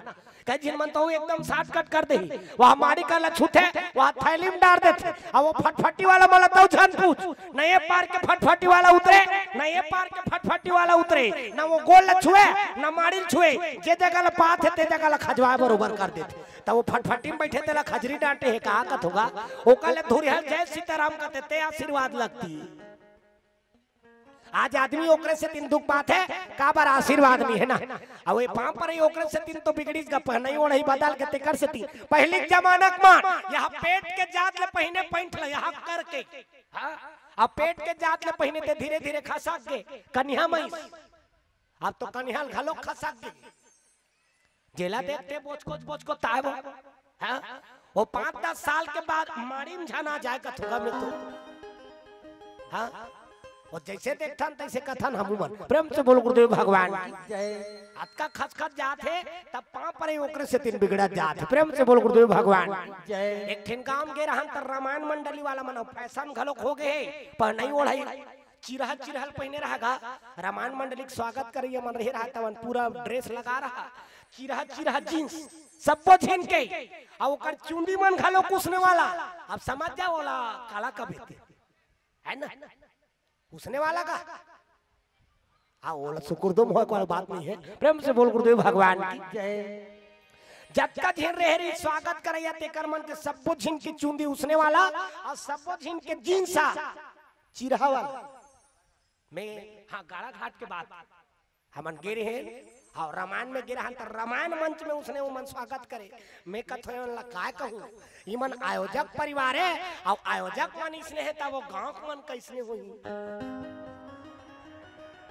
S1: कह जिन मन तो एकदम शॉर्टकट कर दे। वह हमारी का लछूत है वह थैली में डाल देते और वो फटफटी वाला मलता छन पूछ नए पार के फटफटी वाला उतरे, नए पार के फटफटी वाला उतरे ना वो गोल छुए ना मारिल छुए। जे जगह पात है ते जगह खजवा बरोबर कर देते तो वो फटफटी में बैठे तेला खजरी डांटे है कहा कत होगा ओकले धुरी है जय सीताराम कहते ते आशीर्वाद लगती। आज आदमी ओकरे से तीन दुख बात है का बार आशीर्वाद नहीं है ना। अब ये पांव पर ओकरे से तीन तो बिगड़ी का पहनाई ओढ़ ही बदल के तेकर से तीन पहली जमानक मान यहाँ पेट के जात ले पहने पैंट ले यहाँ करके हाँ अब पेट के जात ले पहने ते धीरे धीरे खसक के कन्या मई अब तो कन्या घलो खसक के जेला देखते बोझ को ताए हाँ वो 5-10 साल के बाद मारी में जाना जाए कथुआ में तो हाँ और जैसे देखथन तैसे कथन हम मन। प्रेम से बोल गुरुदेव भगवान अतका खसखस जात है तब पांव पर ओकरे से तीन बिगड़ा जात है। प्रेम से बोल गुरुदेव भगवान एक ठिन काम गे रहन त रामायण मंडली वाला मन फैशन घलोक हो गए पर नहीं ओढ़ाई चिरहल चिरहल पहने रहा रामायण मंडली स्वागत करिए मन रहे रहा तवन पूरा ड्रेस लगा रहा चिरहल जींस सबको छीन के और ओकर चुंडी मन घलोक उसने वाला अब समझ जाओ वाला काला कभी है ना उसने वाला का हाँ वो सुकुरदुम हो कोई बात नहीं है। प्रेम से बोल गुरुदेव भगवान की जब का झीन रेहरी स्वागत करैया तेकर मन के सबो झीन के चूंदी उसने वाला और सबो झीन के जींसा चिरहा वाला में। हाँ गाड़ा घाट के बाद हमन गिरे हैं और रामायण में गिरा हन, रामायण मंच में उसने वो मन स्वागत करे। मैं कथो काय कहूँ ये मन आयोजक परिवार है और आयोजक मन इसने है तब वो गांव के मन कैसने हुई।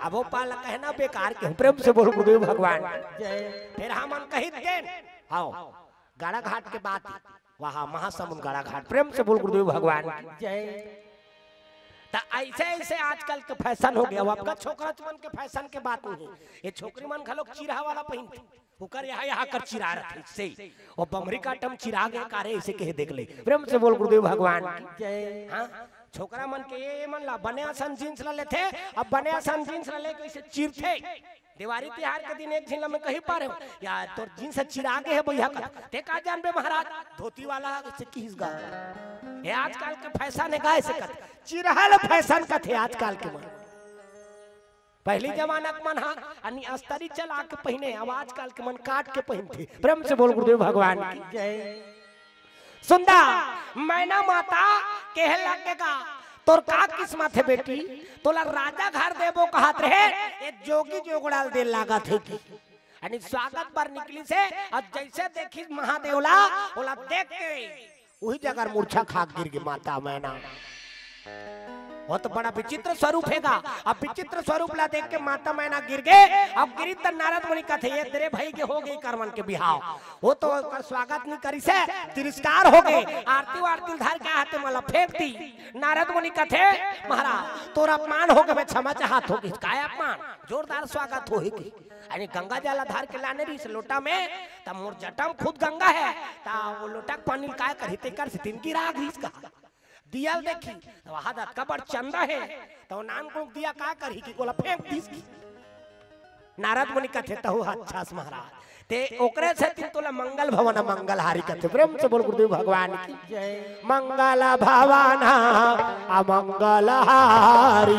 S1: अब वो पाला कहना बेकार के प्रेम से बोल गुरुदेव भगवान फिर हमन कही देन आओ गाड़ा घाट के बाद वहाँ महासमुंद गाड़ा घाट प्रेम से बोल गुरुदेव भगवान जय। ऐसे ऐसे आजकल के फैशन हो गया। आपका छोकरा मन के फैशन के बात नहीं है, ये छोकरी मन खलोक चिरा वाला पहनते उकर यहाँ कर चिरा रखे से और बमरी काटम चिरा गए कारे ऐसे कहे देख ले प्रेम से बोल गुरुदेव भगवान जय। हाँ छोकरा मन के ये मन ला बने आसन जींस ला लेते अब बने आसन जींस ला ले कैसे चिरथे दिवाली त्योहार के दिन एक झिला में कहीं पा रहे हो यार तो जींस चिरा गए है भैया का ते का जान बे महाराज धोती वाला से किस गा ये आजकल के फैशन है गाय से कर चिरहल फैशन का थे आजकल के मन। पहली जमाना के मन हाँ अन्य अस्तरी चला के पहने अब आजकल के मन काट के पहनते प्रेम से बोल गुरुदेव भगवान की जय। सुंदर मैना माता कह लगेगा तोर का किस्मत है बेटी तोला राजा घर देबो कहत रहे ये जोगी जोगड़ाल दे लागत है की यानी स्वागत पर निकली से और जैसे देखी महादेवला ओला देख के वही जगह मूर्छा खा गिर गई माता मैना। वो तो बड़ा विचित्र स्वरूप हैगा। अब विचित्र स्वरूप ला देख के माता मैना गिर गए। अब गिरी त नारद मुनि कथे ये तेरे भाई के हो गई करमन के बिहाव वो तो स्वागत नहीं करी से तिरस्कार हो गए आरती वारती धार के हाथ मला फेंक दी। नारद मुनि कथे महाराज तोरा अपमान हो गए मैं क्षमा चाहत होगी काय अपमान जोरदार स्वागत हो ही यानी गंगा जल धार के लाने रही लोटा में तब मोर जटम खुद गंगा है ता वो लोटा पानी काय करी ते कर से तिनकी राग ही इसका दिया देखी तो वहां कबर चंदा है तो नान को दिया का करी की गोला फेंक दीस की। नारद मुनि कथे तो अच्छा महाराज ते ओकरे से तीन तोला मंगल भवन मंगल हारी कथे प्रेम से बोल गुरुदेव भगवान की जय। मंगल भवन अमंगल हारी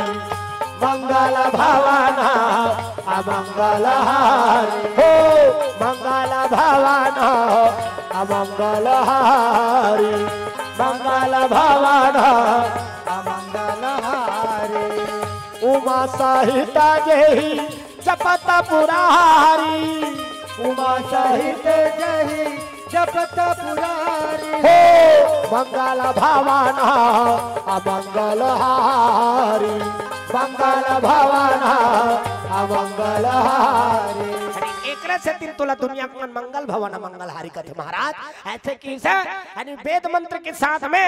S1: मंगल भवन अमंगल हारी हो मंगल भवन अमंगल हारी मंगल भवन
S2: अमंगल हारी
S1: उमा सहिता जही जपत पुरारी
S2: उमा सहित जही जपत पुरारी
S1: हो मंगल भवन अमंगल हारी मंगल भवन अमंगल हारी। एकरा से तीन तोला दुनिया में मंगल भवन मंगल हारी कथे महाराज ऐसे की से यानी वेद मंत्र के साथ में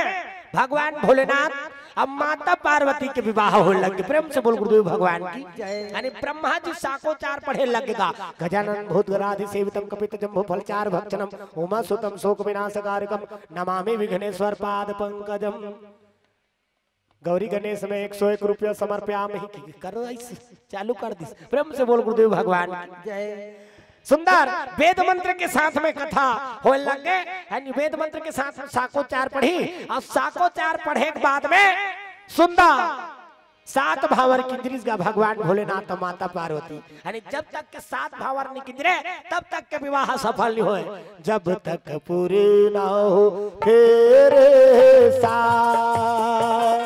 S1: भगवान भोलेनाथ अब माता पार्वती के विवाह हो लगे प्रेम से बोल गुरुदेव भगवान की यानी ब्रह्मा जी साकोचार पढ़े लगेगा गजानन भूत गणाधि सेवितम कपित जम्भो फलचार भक्षणम उमा सुतम शोक विनाशकारकम नमामि विघ्नेश्वर पाद पंकजम। गौरी गणेश में 101 रुपया समर्पयामि करो ऐसे चालू कर दी प्रेम से बोल गुरुदेव भगवान जय। सुंदर वेद मंत्र के साथ में कथा हो लगे यानी वेद मंत्र के साथ में साकोचार पढ़ी और साकोचार पढ़े के बाद में सुंदर 7 भावर किंद्रिस का भगवान भोलेनाथ और माता पार्वती यानी जब तक के 7 भावर नहीं किंद्रे तब तक के विवाह सफल नहीं होए जब तक पूरे ना हो फेरे साथ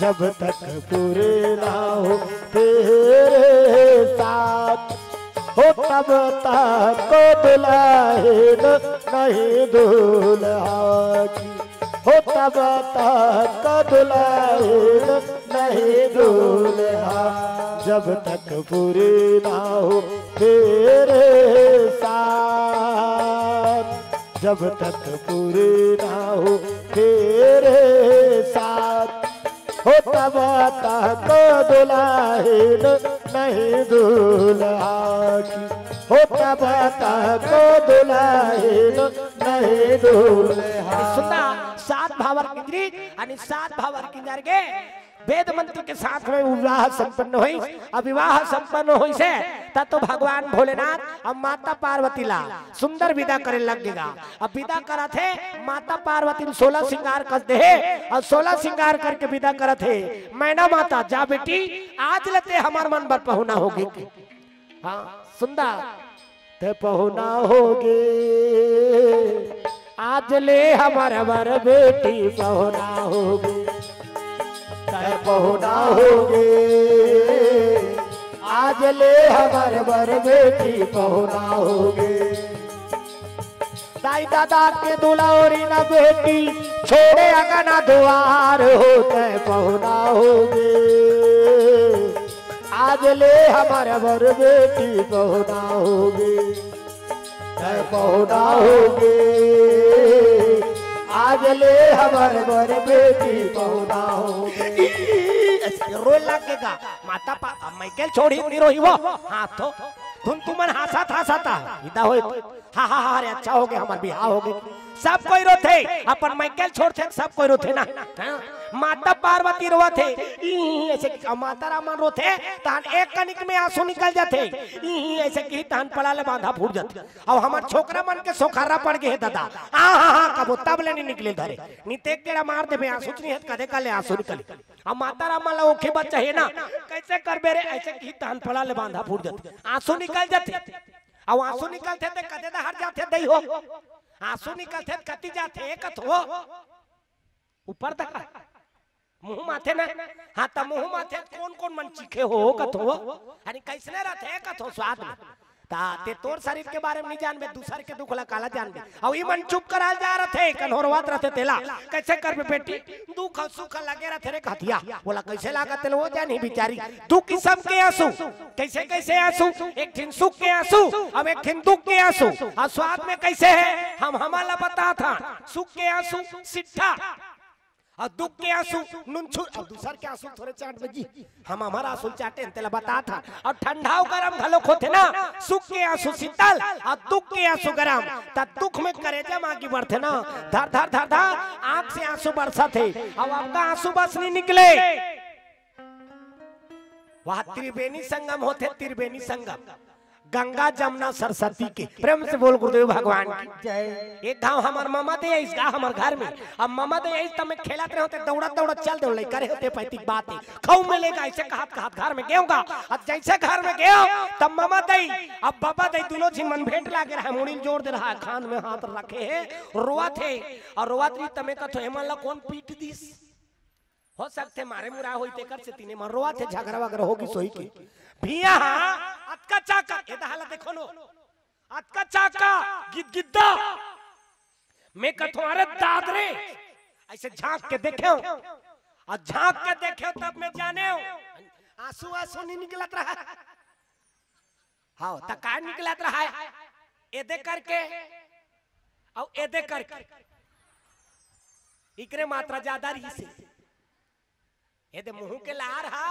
S1: जब तक पूरे ना हो तेरे साथ हो तब तक दुल्हे नहीं दूल्हा की हो तब तक दुल्हे नहीं दूल्हा जब तक पूरे ना हो तेरे साथ जब तक पूरे ना हो तेरे साथ हो तब तक दुल्हन नहीं दूल्हा की हो तब तक दुल्हन नहीं दूल्हा। सुना 7 भावर किंजरी आणि 7 भावर किंजर के वेद मंत्र के साथ में विवाह संपन्न हुई। अब विवाह संपन्न हुई से तब तो भगवान भोलेनाथ अब माता पार्वती ला सुंदर विदा करे लगेगा। अब विदा करा थे माता पार्वती 16 श्रृंगार कर दे और 16 श्रृंगार करके विदा करा थे मैना माता जा बेटी आज लेते हमार मन पर पहुना होगी। हाँ सुंदर ते पहुना होगे आज ले हमारे बर बेटी पहुना होगे
S2: ते पहुना होगे आज ले हमारे बर बेटी पहुना होगे।
S1: दाई दादा के दुलारी न बेटी छोड़े अगना द्वार होते
S2: पहुना होगे आज ले हमारे बर बेटी पहुना होगे। ते पहुना होगे आज ले हमारे बर बेटी पहुना होगे।
S1: रोए लगेगा माता माइकल छोड़ी नहीं रोही वो हाँ तो तुमन हंसा था इदा हो हा हा हा अरे अच्छा हो गया हमार बिहार हो गए सब कोई रोथे अपन माइकल छोड़ थे सब कोई रोथे ना माता पार्वती रोवा थे ऐसे माता रामन रोथे तान एक कनिक में आंसू निकल जाते ऐसे की तान पलाले बांधा फूट जाते अब हमार छोकरा मन के सोखरा पड़ गए दादा हाँ कब तबले नहीं निकले धरे निते केड़ा मार दे आंसू नहीं है कदे काले आंसू निकले अब माता रामन ला ओखे बच्चा है ना कैसे कर बेरे ऐसे की तान पलाले बांधा फूट जाते आंसू निकल जाते अब आंसू निकलते थे कदे हट जाते दई हो आंसू निकलते कति जाते एक हो ऊपर तक मुंह माथे ना हाँ त मुंह माथे कौन कौन मन चीखे हो कथो अरे कैसने रहते कथो स्वाद में ते तोर शरीर के बारे में नहीं जानबे दूसर के दुख ला काला जानबे अब ई मन चुप कराल जा रहे कन्हरवात रहते तेला कैसे करबे बेटी दुख सुख लगे रहते रे कहतिया बोला कैसे लागत तेल वो जानी बेचारी दुख किस्म के आंसू कैसे कैसे आंसू एक दिन सुख के आंसू अब एक दिन दुख के आंसू और स्वाद में कैसे है हम हमारा बता था सुख के आंसू सिट्ठा और दुख के आंसू नुनछू और दूसर के आंसू थोड़े चाट बजी हम हमारा आंसू चाटे तेला बता था और ठंडा गरम घलोक होते ना सुख के आंसू शीतल और दुख के आंसू गरम ता दुख में करेजा मांगी बढ़ते ना धर धर धर धर आंख से आंसू बरसा थे अब आपका आंसू बस नहीं निकले वह त्रिवेणी संगम होते त्रिवेणी संगम गंगा जमुना सरस्वती के प्रेम से बोल गुरुदेव भगवान की जय। एक गांव हमार मामा दे इस गांव हमार घर में अब मामा दे इस तब में खेलते होते दौड़ा दौड़ा चल दौड़ करे होते पैतिक बातें खाऊ मिलेगा ऐसे कहत घर में गेहूंगा अब जैसे घर में गयो तब मामा दे अब बाबा दे दोनों जी मन भेंट लागे रहा मुड़ी जोड़ दे रहा है खान में हाथ रखे है रोआ थे और रोआत रही तमे कथो हेमन ला कौन पीट दिस हो सकते मारे मुरा होई ते कर से तीने मन रोआ थे झगड़ा वगैरह होगी सोई की भिया अतका चाका ये हालत देखो नो अतका चाका गिद्दा मैं कथो अरे दादरे ऐसे झांक के देखे और झांक के देखे तब मैं जाने आंसू आंसू नहीं निकलत रहा हाँ तका निकलत रहा है एदे करके और एदे करके इकरे मात्रा ज्यादा रही से एदे मुंह के लार हा